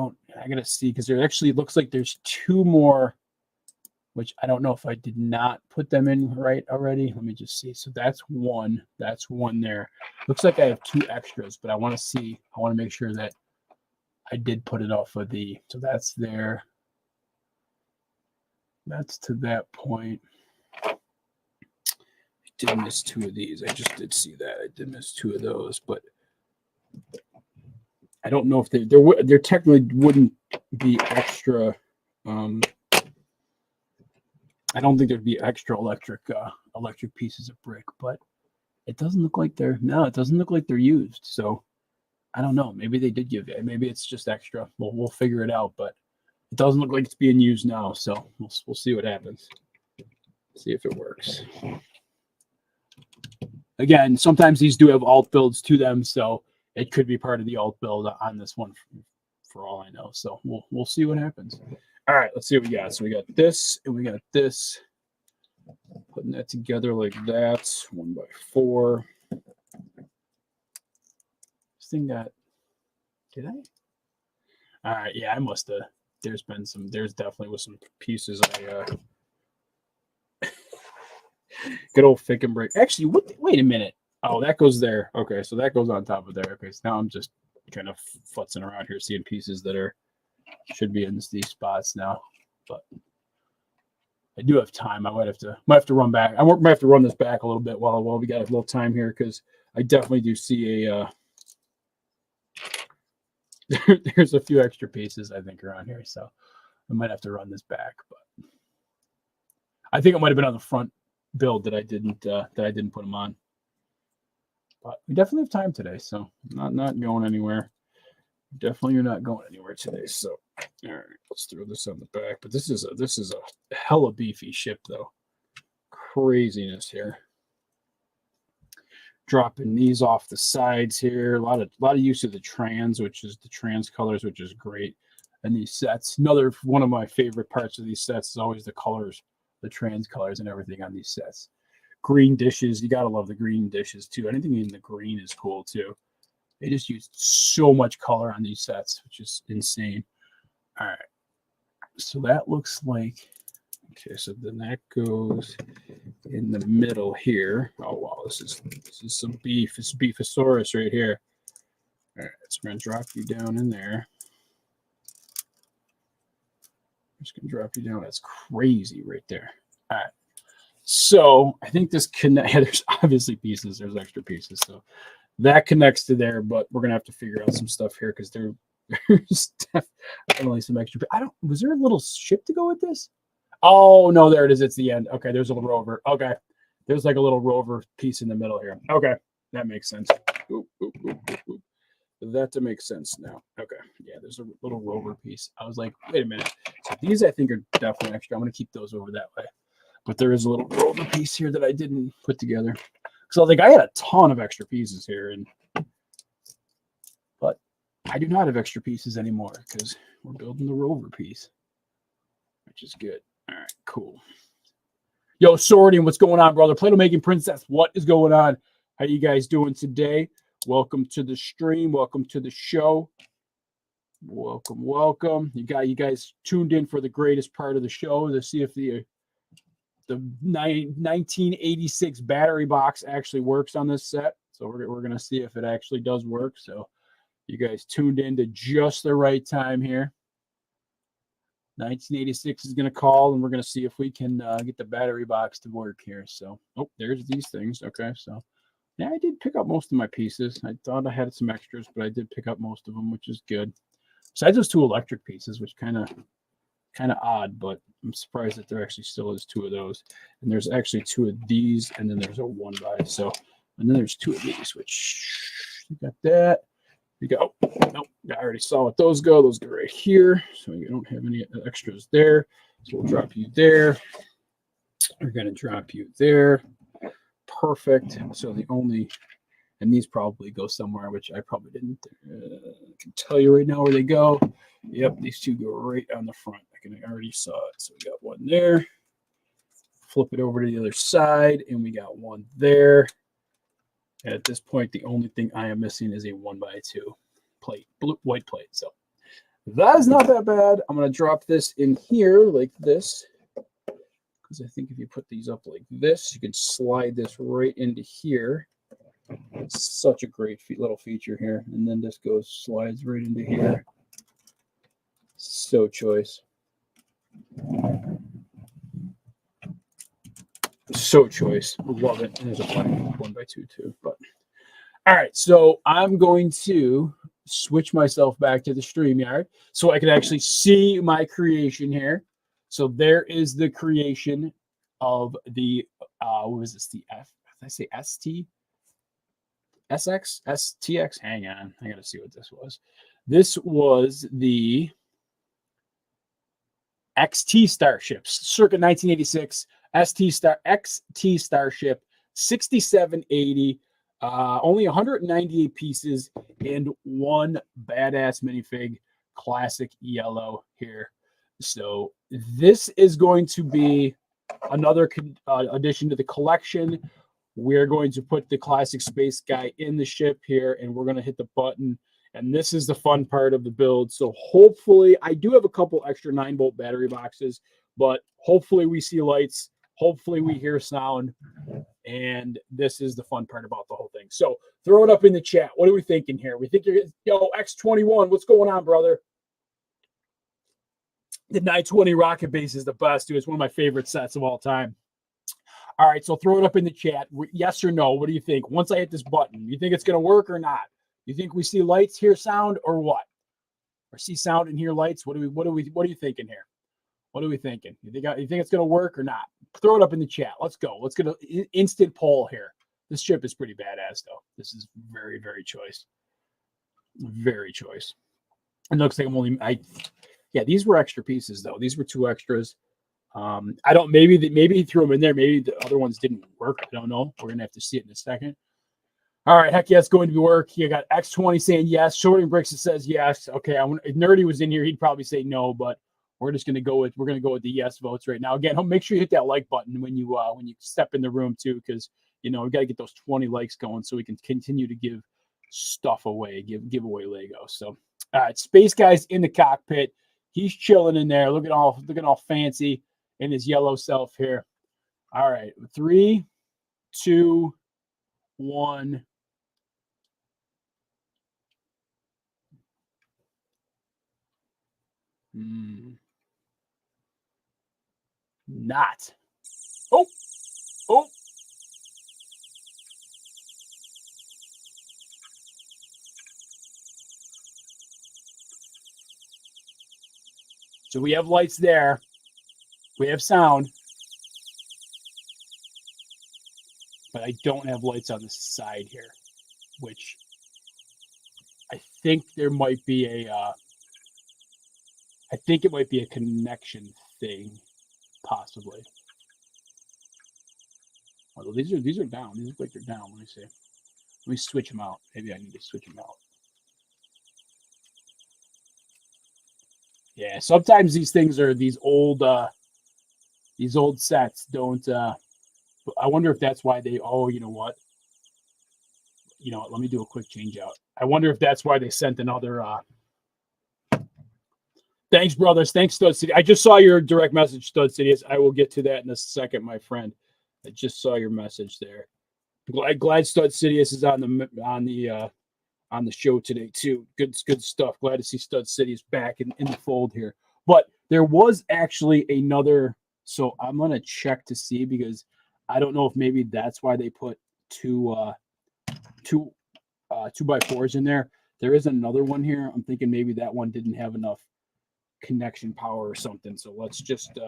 gotta see, because there actually looks like there's 2 more, which I don't know if I did not put them in right already. Let me just see. So that's one there. Looks like I have 2 extras, but I want to see, I want to make sure that I did put it off of the, so that's there. That's to that point. I did miss 2 of these. I just did see that. I did miss 2 of those, but I don't know if there technically wouldn't be extra. I don't think there'd be extra electric pieces of brick, but it doesn't look like they're used. So I don't know. Maybe they did give it. Maybe it's just extra. We'll figure it out, but it doesn't look like it's being used now. So we'll see what happens. See if it works. Again, sometimes these do have alt builds to them, so it could be part of the alt build on this one for all I know. So we'll see what happens. All right, let's see what we got. So we got this and we got this. Putting that together like that, 1x4. This thing got, did I? All right, yeah, I must have. There's definitely was some pieces good old Fikinbricks. Actually, wait a minute. Oh, that goes there. Okay, so that goes on top of there. Okay, so now I'm just kind of futzing around here, seeing pieces that should be in these spots now. But I do have time. I might have to run back. I might have to run this back a little bit while we got a little time here, because I definitely do see there's a few extra pieces I think around here, so I might have to run this back. But I think it might have been on the front build that I didn't put them on. But we definitely have time today, so not going anywhere. Definitely you're not going anywhere today. So all right, let's throw this on the back. But this is a hella beefy ship though. Craziness here. Dropping these off the sides here. A lot of use of the trans, which is the trans colors, which is great. And these sets. Another one of my favorite parts of these sets is always the colors, the trans colors and everything on these sets. Green dishes, you gotta love the green dishes too. Anything in the green is cool too. They just use so much color on these sets, which is insane. All right, so that looks like, okay, so then that goes in the middle here. Oh wow, this is some beef. This is Beefosaurus right here. All right, so we're gonna drop you down in there. I'm just gonna drop you down. That's crazy right there. All right. So I think this connect. Yeah, there's obviously pieces. There's extra pieces. So that connects to there, but we're gonna have to figure out some stuff here because there's definitely some extra. Was there a little ship to go with this? Oh no, there it is. It's the end. Okay, there's a little rover. Okay, there's like a little rover piece in the middle here. Okay, that makes sense. Oop, oop, oop, oop, oop. That makes sense now. Okay, yeah, there's a little rover piece. I was like, wait a minute. So these I think are definitely extra. I'm gonna keep those over that way. But there is a little rover piece here that I didn't put together. So I had a ton of extra pieces here, but I do not have extra pieces anymore because we're building the rover piece, which is good. All right, cool. Yo, Sordian, what's going on, brother? Play-Doh Making Princess, what is going on? How you guys doing today? Welcome to the stream. Welcome to the show. Welcome, welcome. You guys tuned in for the greatest part of the show to see if the 1986 battery box actually works on this set. So we're gonna see if it actually does work. So you guys tuned in to just the right time here. 1986 is gonna call, and we're gonna see if we can get the battery box to work here. So there's these things. Okay, so yeah, I did pick up most of my pieces. I thought I had some extras, but I did pick up most of them, which is good. Besides those 2 electric pieces, which kind of odd, but I'm surprised that there actually still is 2 of those. And there's actually 2 of these, and then there's a 1x. So, and then there's 2 of these, which you got that. You go. Nope, I already saw what those go. Those go right here. So you don't have any extras there. So we'll drop you there. We're going to drop you there. Perfect. So the only, and these probably go somewhere, which I probably didn't. I can tell you right now where they go. Yep, these 2 go right on the front. I already saw it. So we got 1 there. Flip it over to the other side, and we got 1 there. And at this point, the only thing I am missing is a 1x2 plate, white plate. So that is not that bad. I'm going to drop this in here like this, because I think if you put these up like this, you can slide this right into here. It's such a great little feature here. And then this slides right into here. So choice. So choice. Love it. And there's a black 1x2 too. But all right, so I'm going to switch myself back to the StreamYard so I can actually see my creation here. So there is the creation of the what is this? The F? Did I say ST? SX? STX? Hang on. I gotta see what this was. This was the XT Starships, circa 1986. XT Starship 6780, only 198 pieces, and 1 badass minifig, classic yellow here. So this is going to be another addition to the collection. We're going to put the classic space guy in the ship here, and we're going to hit the button. And this is the fun part of the build. So hopefully, I do have a couple extra 9-volt battery boxes, but hopefully we see lights. Hopefully we hear sound. And this is the fun part about the whole thing. So throw it up in the chat. What are we thinking here? We think yo, X21, what's going on, brother? The 920 rocket base is the best, dude. It's one of my favorite sets of all time. All right, so throw it up in the chat. Yes or no? What do you think? Once I hit this button, you think it's going to work or not? You think we see lights, hear sound, or what? Or see sound and hear lights? What are you thinking here? What are we thinking? You think it's going to work or not? Throw it up in the chat. Let's go. Let's get an instant poll here. This ship is pretty badass, though. This is very, very choice. Very choice. It looks like yeah, these were extra pieces, though. These were 2 extras. I don't, maybe he threw them in there. Maybe the other ones didn't work. I don't know. We're going to have to see it in a second. All right, heck yeah, it's going to work. You got X20 saying yes. Fikinbricks says yes. Okay, if Nerdy was in here, he'd probably say no, but we're just going to go with the yes votes right now. Again, make sure you hit that like button when you step in the room too, because we got to get those 20 likes going so we can continue to give stuff away, give away Lego. So, all right, Space Guy's in the cockpit. He's chilling in there, looking all fancy in his yellow self here. All right, 3, 2, 1. Not. Oh. So we have lights there. We have sound. But I don't have lights on the side here, which I think there might be I think it might be a connection thing, possibly. Although these are down. These look like they're down. Let me see. Let me switch them out. Maybe I need to switch them out. Yeah, sometimes these things are these old sets don't. I wonder if that's why they. Oh, you know what? Let me do a quick change out. I wonder if that's why they sent another Thanks, brothers. Thanks, Stud City. I just saw your direct message, Stud City. I will get to that in a second, my friend. I just saw your message there. Glad Stud Sidious is on the show today too. Good stuff. Glad to see Stud Sidious back in the fold here. But there was actually another. So I'm gonna check to see, because I don't know if maybe that's why they put two 2x4s in there. There is another one here. I'm thinking maybe that one didn't have enough connection power or something. So let's just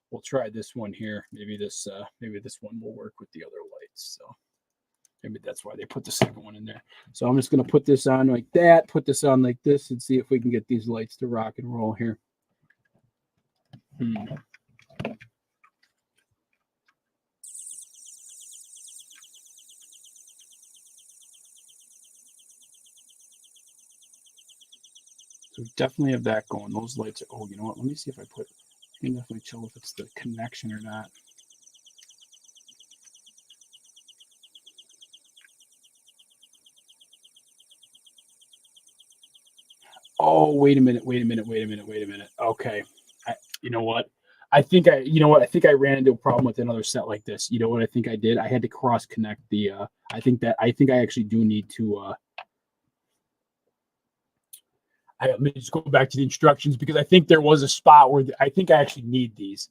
we'll try this one here. Maybe this one will work with the other lights. So maybe that's why they put the second one in there. So I'm just gonna put this on like that, put this on like this, and see if we can get these lights to rock and roll here. So we definitely have that going. Those lights are, oh, you know what? Let me see if I can definitely tell if it's the connection or not. Oh, wait a minute. Okay. You know what? I think I ran into a problem with another set like this. You know what I think I did? I had to cross connect the I think I actually do need to let me just go back to the instructions, because I think there was a spot where I think I actually need these.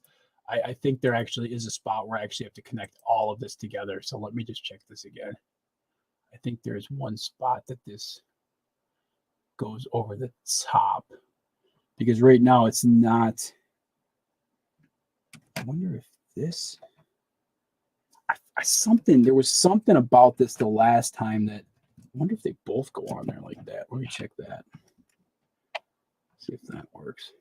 I think there actually is a spot where I actually have to connect all of this together. So let me just check this again. I think there's one spot that this goes over the top, because right now it's not. I wonder if this there was something about this the last time that I wonder if they both go on there like that. Let me check that. See if that works.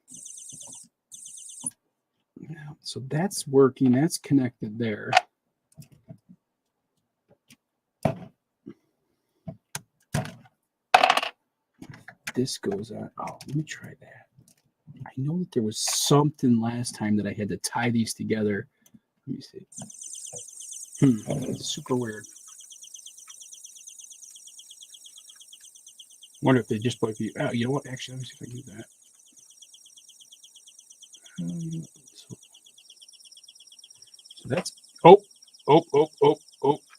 Yeah, so that's working. That's connected there. This goes on. Oh, let me try that. I know that there was something last time that I had to tie these together. Let me see. It's super weird. Wonder if they just might be. Oh, you know what? Actually, let me see if I can do that. So that's. Oh.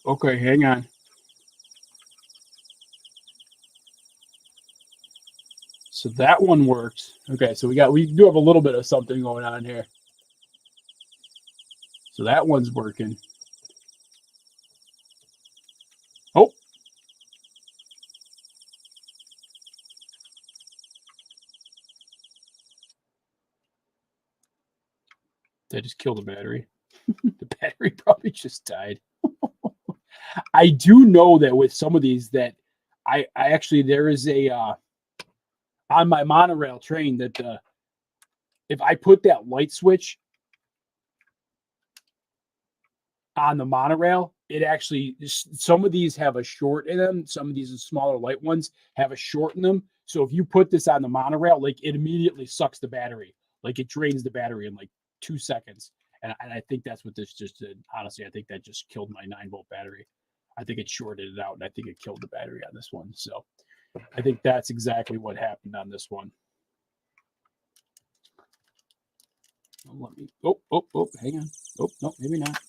Okay, hang on. So that one works. Okay, so we do have a little bit of something going on here. So that one's working. Oh. Did I just kill the battery? The battery probably just died. I do know that with some of these that I actually, there is a on my monorail train that if I put that light switch on the monorail, it actually, some of these have a short in them. Some of these smaller light ones have a short in them. So if you put this on the monorail, like, it immediately sucks the battery. Like, it drains the battery in like 2 seconds. And I think that's what this just did. Honestly, I think that just killed my 9-volt battery. I think it shorted it out, and I think it killed the battery on this one. So I think that's exactly what happened on this one. Let me. Oh, hang on. Oh, no, maybe not.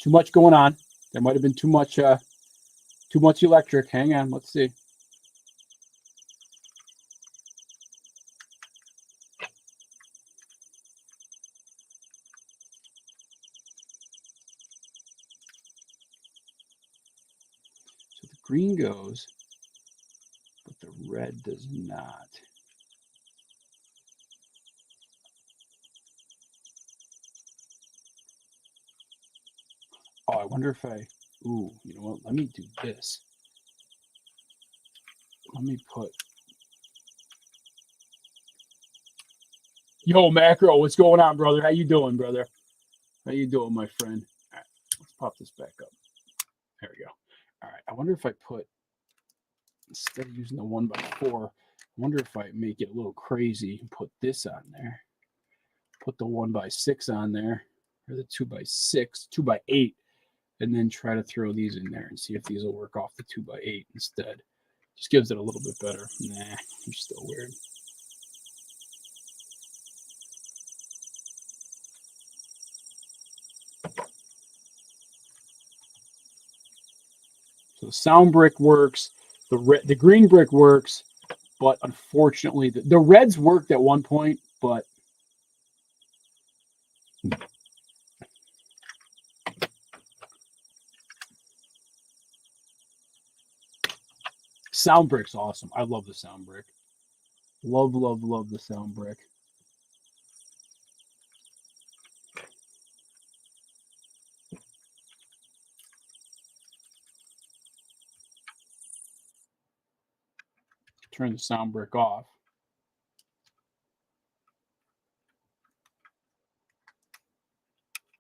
Too much going on. There might have been too much electric. Hang on. Let's see. So the green goes, but the red does not. Oh, I wonder if ooh, you know what? Let me do this. Let me put. Yo, Macro, what's going on, brother? How you doing, brother? How you doing, my friend? All right, let's pop this back up. There we go. All right, I wonder if I put, instead of using the 1x4, I wonder if I make it a little crazy and put this on there. Put the 1x6 on there, or the 2x6, 2x8, and then try to throw these in there and see if these will work off the 2x8 instead. Just gives it a little bit better. Nah, you're still weird. So the sound brick works, the green brick works, but unfortunately the reds worked at one point, but sound brick's awesome. I love the sound brick. Love, love, love the sound brick. Turn the sound brick off.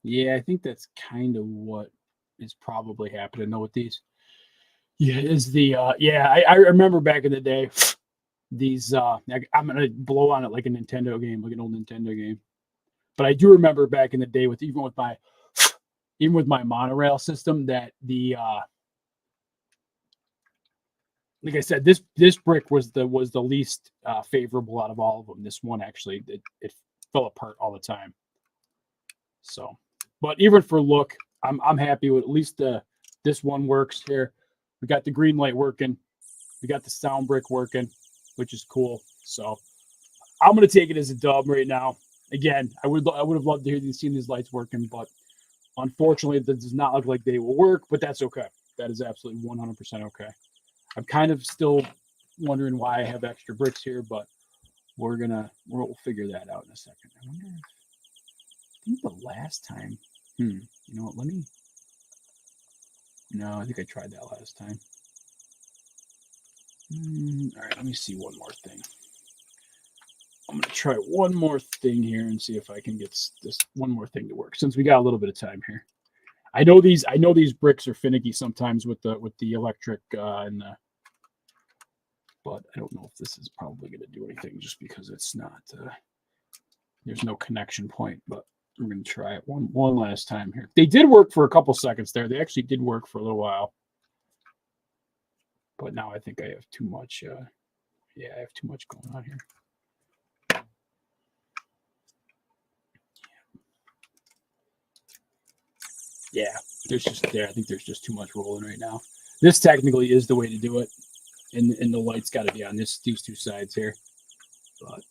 Yeah, I think that's kind of what is probably happening though with these. Yeah, is the I remember back in the day, these I'm gonna blow on it like a Nintendo game, like an old Nintendo game. But I do remember back in the day with even with my monorail system that the like I said, this brick was the least favorable out of all of them. This one actually it fell apart all the time. So, but even for look, I'm happy with at least this one works here. We got the green light working. We got the sound brick working, which is cool. So I'm gonna take it as a dub right now. Again, I would have loved to hear seen these lights working, but unfortunately, that does not look like they will work. But that's okay. That is absolutely 100% okay. I'm kind of still wondering why I have extra bricks here, but we'll figure that out in a second. I wonder if I think the last time. You know what? No, I think I tried that last time. All right, let me see one more thing. I'm going to try one more thing here and see if I can get this one more thing to work since we got a little bit of time here. I know these bricks are finicky sometimes with the electric and the, but I don't know if this is probably going to do anything just because it's not there's no connection point, but we're going to try it one last time here. They did work for a couple seconds there. They actually did work for a little while. But now I think I have too much. I have too much going on here. Yeah, I think there's just too much rolling right now. This technically is the way to do it. And the light's got to be on these two sides here. But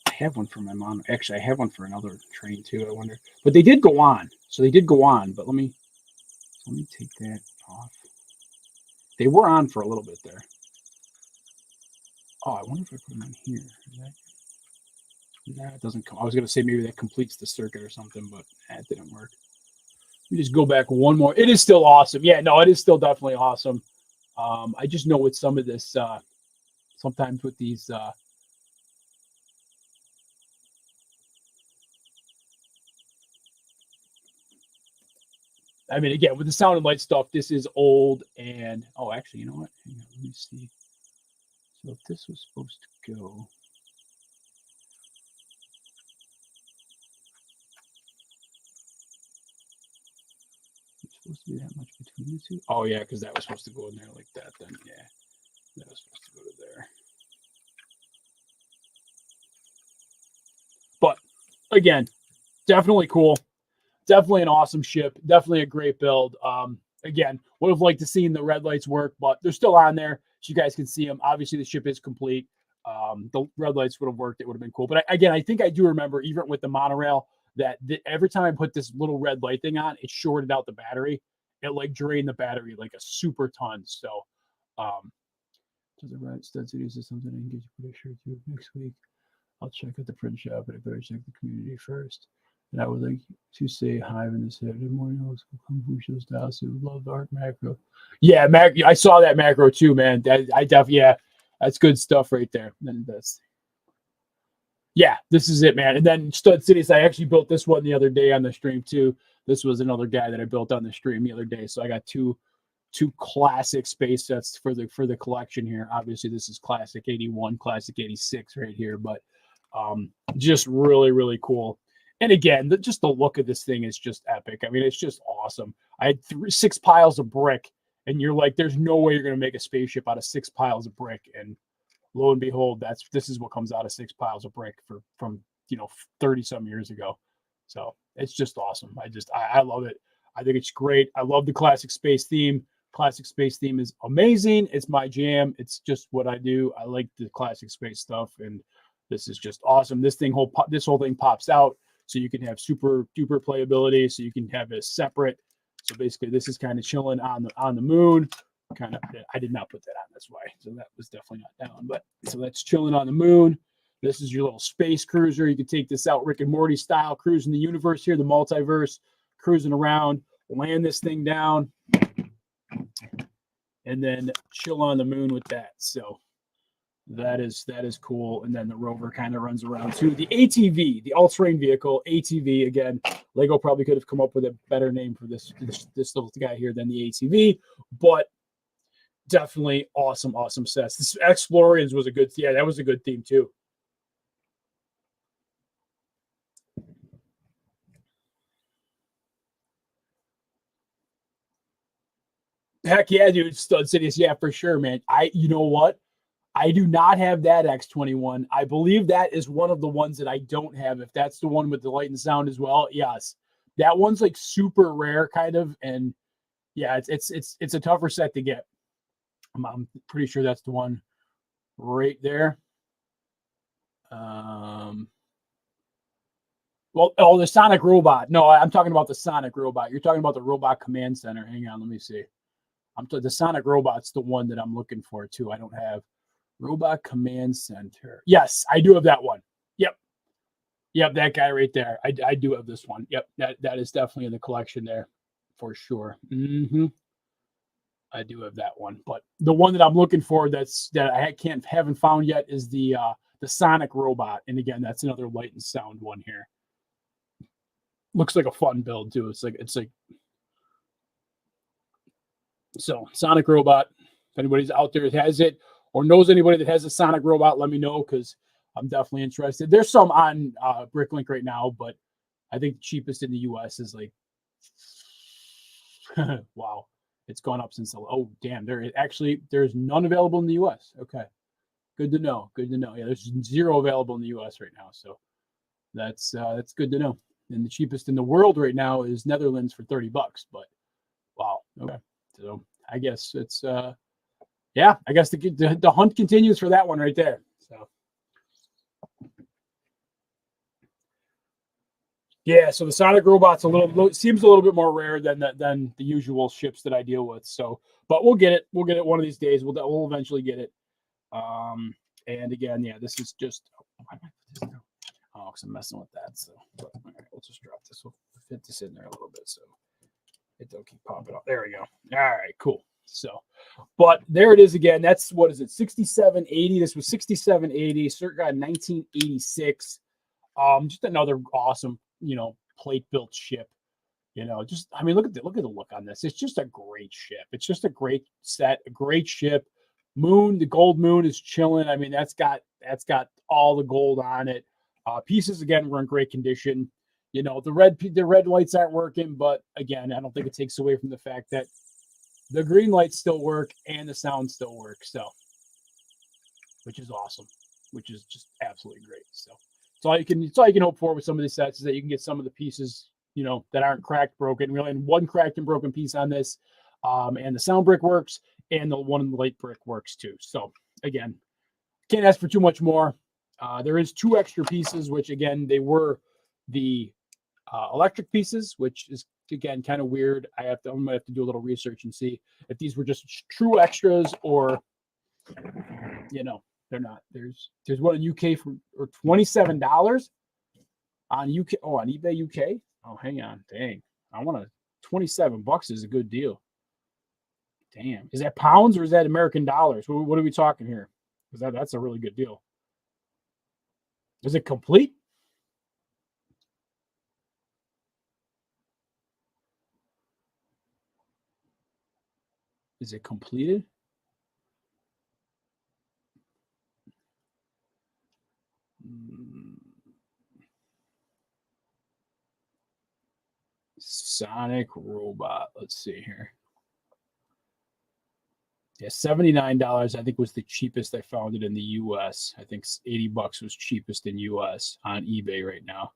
I have one for my mom. Actually, I have one for another train too. I wonder, but they did go on. So they did go on. But let me take that off. They were on for a little bit there. Oh, I wonder if I put them in here. It doesn't come. I was gonna say maybe that completes the circuit or something, but that didn't work. Let me just go back one more. It is still awesome. Yeah, no, it is still definitely awesome. I just know with some of this, sometimes with these. I mean, again, with the sound and light stuff, this is old and actually, you know what? Hang on, let me see. So if this was supposed to go. It's supposed to be that much between the two. Oh yeah, because that was supposed to go in there like that. Then yeah, that was supposed to go to there. But again, definitely cool. Definitely an awesome ship. Definitely a great build. Again, would have liked to seen the red lights work, but they're still on there, so you guys can see them. Obviously, the ship is complete. The red lights would have worked. It would have been cool. But again, I think I do remember, even with the monorail, that every time I put this little red light thing on, it shorted out the battery. It like drained the battery like a super ton. So, does the right stud series is something I can get you pretty sure to next week. I'll check at the print shop, but I better check the community first. And I would like to say hi in this Saturday morning. Let's go Kung Fu show style. So love the art macro. Yeah, I saw that macro too, man. That's good stuff right there. And this is it, man. And then Stud Cities, I actually built this one the other day on the stream too. This was another guy that I built on the stream the other day. So I got two classic space sets for the collection here. Obviously, this is classic 81, classic 86 right here, but just really, really cool. And again, just the look of this thing is just epic. I mean, it's just awesome. I had 6 piles of brick, and you're like, there's no way you're going to make a spaceship out of 6 piles of brick. And lo and behold, this is what comes out of 6 piles of brick from 30 some years ago. So it's just awesome. I love it. I think it's great. I love the classic space theme. Classic space theme is amazing. It's my jam. It's just what I do. I like the classic space stuff, and this is just awesome. This whole thing pops out, so you can have super duper playability. So you can have it separate. So basically, this is kind of chilling on the moon. Kind of, I did not put that on. That's why. So that was definitely not down. But so that's chilling on the moon. This is your little space cruiser. You can take this out Rick and Morty style, cruising the universe here, the multiverse, cruising around, land this thing down, and then chill on the moon with that. So that is cool. And then the rover kind of runs around too. The ATV, the all-terrain vehicle, ATV, again, Lego probably could have come up with a better name for this little guy here than the ATV, but definitely awesome sets. This Explorians was that was a good theme too. Heck yeah, dude. Stud Cities. Yeah, for sure, man. You know what? I do not have that X21. I believe that is one of the ones that I don't have. If that's the one with the light and sound as well, yes. That one's like super rare kind of. And yeah, it's a tougher set to get. I'm pretty sure that's the one right there. Well, the Sonic Robot. No, I'm talking about the Sonic Robot. You're talking about the Robot Command Center. Hang on, let me see. The Sonic Robot's the one that I'm looking for too. I don't have Robot Command Center. Yes, I do have that one. Yep, that guy right there. I do have this one. Yep, that is definitely in the collection there for sure. I do have that one, but the one that I'm looking for that I haven't found yet is the Sonic Robot. And again, that's another light and sound one here. Looks like a fun build too. It's like so Sonic Robot. If anybody's out there that has it or knows anybody that has a Sonic Robot, let me know because I'm definitely interested. There's some on Bricklink right now, but I think the cheapest in the US is like wow. It's gone up since damn, there's none available in the US. Okay. Good to know. Yeah, there's 0 available in the US right now. So that's good to know. And the cheapest in the world right now is Netherlands for $30, but wow. Okay. So I guess it's yeah, I guess the hunt continues for that one right there. So yeah, so the Sonic Robot's seems a little bit more rare than the usual ships that I deal with. So, but we'll get it. We'll get it one of these days. We'll eventually get it. And again, yeah, this is just because I'm messing with that. So all right, we'll just drop this. We'll fit this in there a little bit so it don't keep popping up. There we go. All right, cool. So, but there it is again. That's what is it? 6780. This was 6780, circa 1986. Just another awesome, plate built ship. I mean, look at the look on this. It's just a great ship. It's just a great set, a great ship. The gold moon is chilling. I mean, that's got all the gold on it. Pieces again were in great condition. The red lights aren't working, but again, I don't think it takes away from the fact that the green lights still work and the sound still works. So, which is awesome, which is just absolutely great. So, it's all you can hope for with some of these sets is that you can get some of the pieces, that aren't cracked, broken. Really, and one cracked and broken piece on this, and the sound brick works, and the one in the light brick works too. So, again, can't ask for too much more. There is 2 extra pieces, which again they were the electric pieces, which is again kind of weird. I might have to do a little research and see if these were just true extras or they're not. There's one in UK for $27 on UK. Oh, on eBay UK. Oh, hang on. Dang. I want $27 is a good deal. Damn. Is that pounds or is that American dollars? What are we talking here? Because that's a really good deal. Is it complete? Is it completed? Sonic Robot. Let's see here. Yeah, $79 I think was the cheapest I found it in the US. I think $80 was cheapest in US on eBay right now.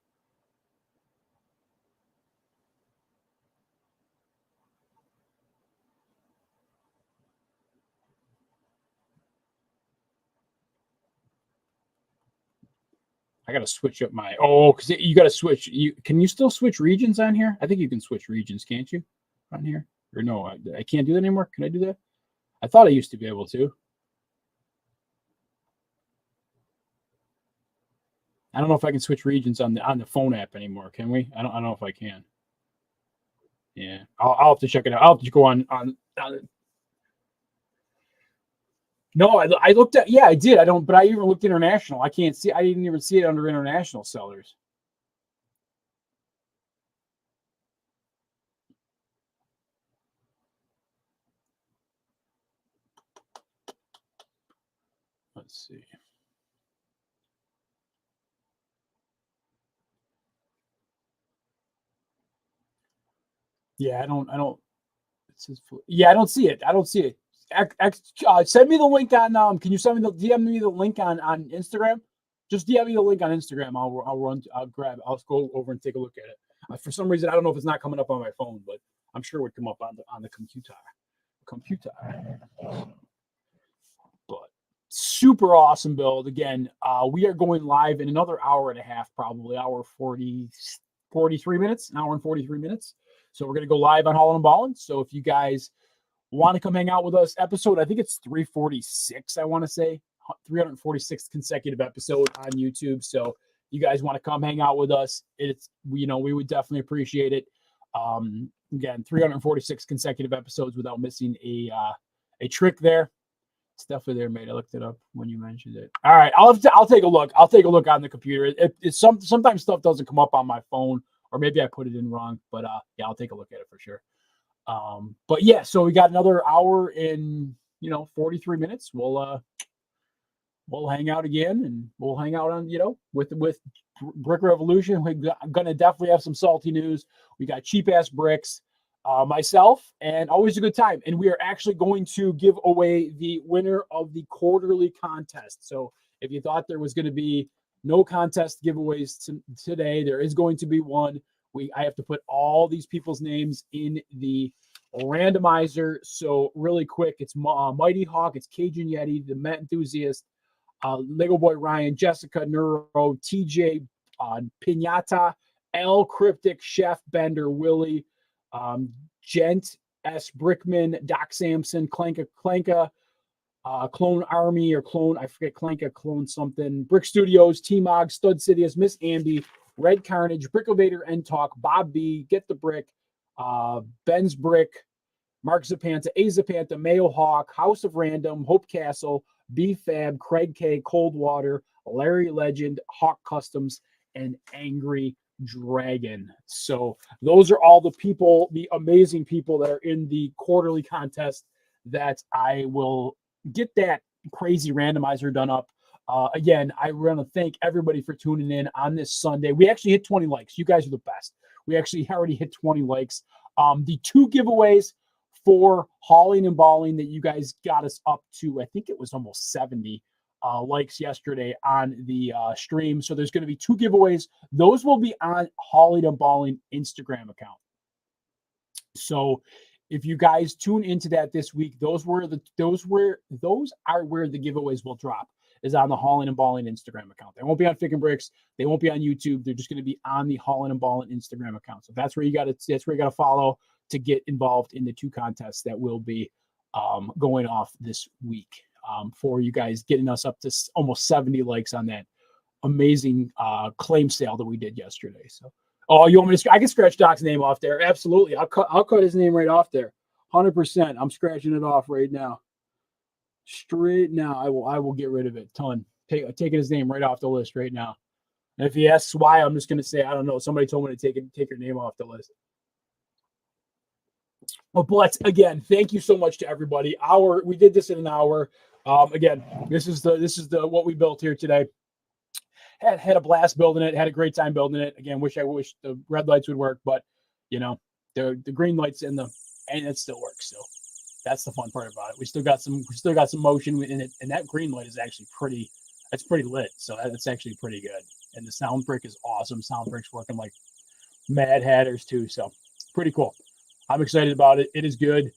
I gotta switch up my because you gotta switch. Can you still switch regions on here? I think you can switch regions, can't you? On here or no? I can't do that anymore. Can I do that? I thought I used to be able to. I don't know if I can switch regions on the phone app anymore. Can we? I don't know if I can. Yeah, I'll have to check it out. I'll have to go on. No, I looked at. Yeah, I did. I don't. But I even looked international. I can't see. I didn't even see it under international sellers. Let's see. Yeah, I don't. It says, yeah, I don't see it. I don't see it. Send me the link on. Can you send me DM me the link on Instagram? Just DM me the link on Instagram. I'll grab. I'll go over and take a look at it. For some reason, I don't know if it's not coming up on my phone, but I'm sure it would come up on the computer. But super awesome build. Again, we are going live in another hour and a half, probably hour 43 minutes, an hour and 43 minutes. So we're going to go live on Holland and Ballin. So if you guys want to come hang out with us, episode, I think it's 346, I want to say, 346th consecutive episode on YouTube. So you guys want to come hang out with us, we would definitely appreciate it. Again, 346 consecutive episodes without missing a trick there. It's definitely there, mate. I looked it up when you mentioned it. All right, I'll take a look. I'll take a look on the computer. Sometimes stuff doesn't come up on my phone, or maybe I put it in wrong. But yeah, I'll take a look at it for sure. But yeah, so we got another hour in 43 minutes. We'll hang out again, and we'll hang out on with Brick Revolution. We're gonna definitely have some salty news. We got cheap ass bricks. Myself, and always a good time. And we are actually going to give away the winner of the quarterly contest. So if you thought there was going to be no contest giveaways today, there is going to be one. I have to put all these people's names in the randomizer. So really quick, it's Mighty Hawk, it's Cajun Yeti, the Met Enthusiast, Lego Boy Ryan, Jessica Neuro, TJ Pinata, L Cryptic, Chef Bender, Willie, Gent S. Brickman, Doc Sampson, Clanka, Clone Army or Clone, I forget, Clanka, Clone something, Brick Studios, T-Mog, Stud Sidious, Miss Ambi, Red Carnage, Brickovator, N Talk, Bob B, Get the Brick, Ben's Brick, Mark Zapanta, A Zapanta, Mayo Hawk, House of Random, Hope Castle, B Fab, Craig K, Coldwater, Larry Legend, Hawk Customs, and Angry Dragon. So those are all the people, the amazing people that are in the quarterly contest that I will get that crazy randomizer done up. Again, I want to thank everybody for tuning in on this Sunday. We actually hit 20 likes. You guys are the best. We actually already hit 20 likes. The two giveaways for hauling and balling that you guys got us up to, I think it was almost 70 likes yesterday on the stream. So there's going to be two giveaways. Those will be on Hauling and Balling Instagram account. So if you guys tune into that this week, those are where the giveaways will drop, is on the Hauling and Balling Instagram account. They won't be on Fikinbricks. They won't be on YouTube. They're just going to be on the Hauling and Balling Instagram account. So that's where you got to follow to get involved in the two contests that will be going off this week. For you guys getting us up to almost 70 likes on that amazing claim sale that we did yesterday. So, you want me to? I can scratch Doc's name off there. Absolutely, I'll cut his name right off there. 100%. I'm scratching it off right now. Straight now, I will get rid of it. Taking his name right off the list right now. And if he asks why, I'm just going to say I don't know. Somebody told me to take your name off the list. But again, thank you so much to everybody. We did this in an hour. Again, this is the what we built here today. Had a blast building it. Had a great time building it. Again, I wish the red lights would work, but the green lights and it still works. So That's the fun part about it. We still got some motion in it, and that green light is actually pretty. That's pretty lit. So that's actually pretty good. And the sound brick is awesome. Sound brick's working like mad hatters too. So pretty cool. I'm excited about it. It is good.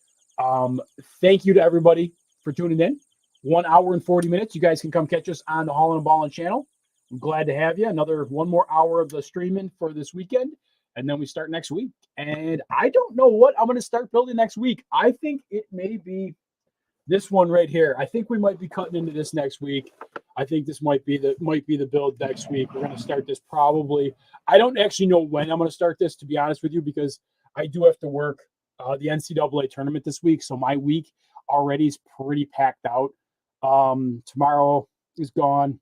Thank you to everybody for tuning in. 1 hour and 40 minutes. You guys can come catch us on the Haulin' and Ballin' channel. I'm glad to have you. Another 1 more hour of the streaming for this weekend. And then we start next week. And I don't know what I'm going to start building next week. I think it may be this one right here. I think we might be cutting into this next week. I think this might be the build next week. We're going to start this probably. I don't actually know when I'm going to start this, to be honest with you, because I do have to work the NCAA tournament this week. So my week already is pretty packed out. Tomorrow is gone.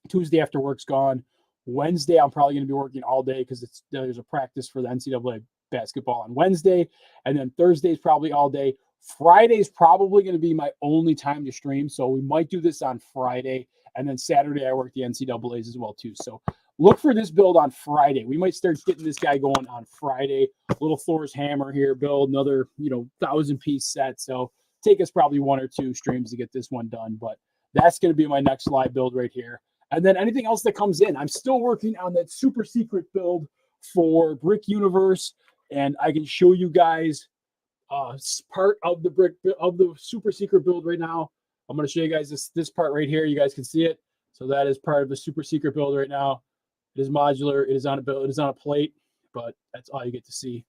Tuesday after work's gone. Wednesday, I'm probably going to be working all day because there's a practice for the NCAA basketball on Wednesday. And then Thursday is probably all day. Friday is probably going to be my only time to stream. So we might do this on Friday. And then Saturday, I work the NCAAs as well, too. So look for this build on Friday. We might start getting this guy going on Friday. Little Thor's hammer here, build another, 1,000-piece set. So take us probably 1 or 2 streams to get this one done. But that's going to be my next live build right here. And then anything else that comes in, I'm still working on that super secret build for Brick Universe, and I can show you guys part of the super secret build right now. I'm going to show you guys this part right here. You guys can see it. So that is part of the super secret build right now. It is modular. It is on a build. It is on a plate, but that's all you get to see.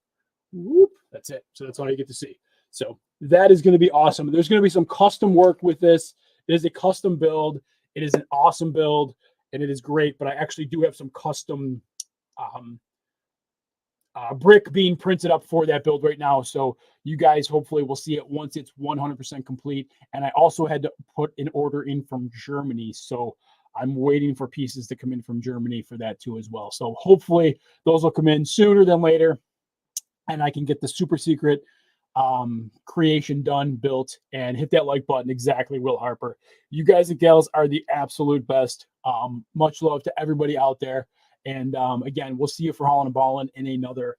Whoop, that's it. So that's all you get to see. So that is going to be awesome. There's going to be some custom work with this. It is a custom build. It is an awesome build, and it is great, but I actually do have some custom brick being printed up for that build right now. So you guys hopefully will see it once it's 100% complete. And I also had to put an order in from Germany. So I'm waiting for pieces to come in from Germany for that too as well. So hopefully those will come in sooner than later, and I can get the super secret creation done, built, and hit that like button. Exactly, Will Harper. You guys and gals are the absolute best. Much love to everybody out there. And again, we'll see you for Haulin' and Ballin' in another,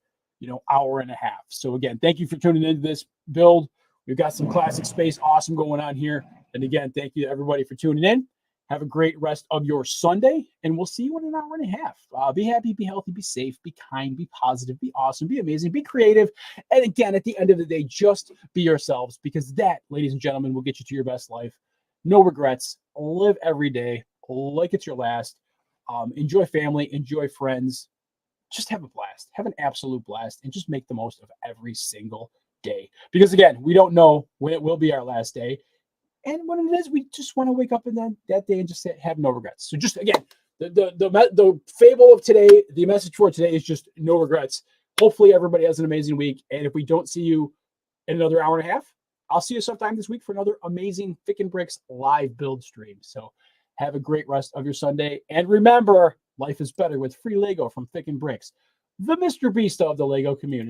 hour and a half. So again, thank you for tuning into this build. We've got some classic space awesome going on here. And again, thank you to everybody for tuning in. Have a great rest of your Sunday, and we'll see you in an hour and a half. Be happy, be healthy, be safe, be kind, be positive, be awesome, be amazing, be creative. And again, at the end of the day, just be yourselves, because that, ladies and gentlemen, will get you to your best life. No regrets. Live every day like it's your last. Enjoy family, enjoy friends. Just have a blast. Have an absolute blast, and just make the most of every single day. Because again, we don't know when it will be our last day. And when it is, we just want to wake up in that day and just have no regrets. So just, again, the fable of today, the message for today is just no regrets. Hopefully everybody has an amazing week. And if we don't see you in another hour and a half, I'll see you sometime this week for another amazing Fikinbricks live build stream. So have a great rest of your Sunday. And remember, life is better with free Lego from Fikinbricks, the Mr. Beast of the Lego community.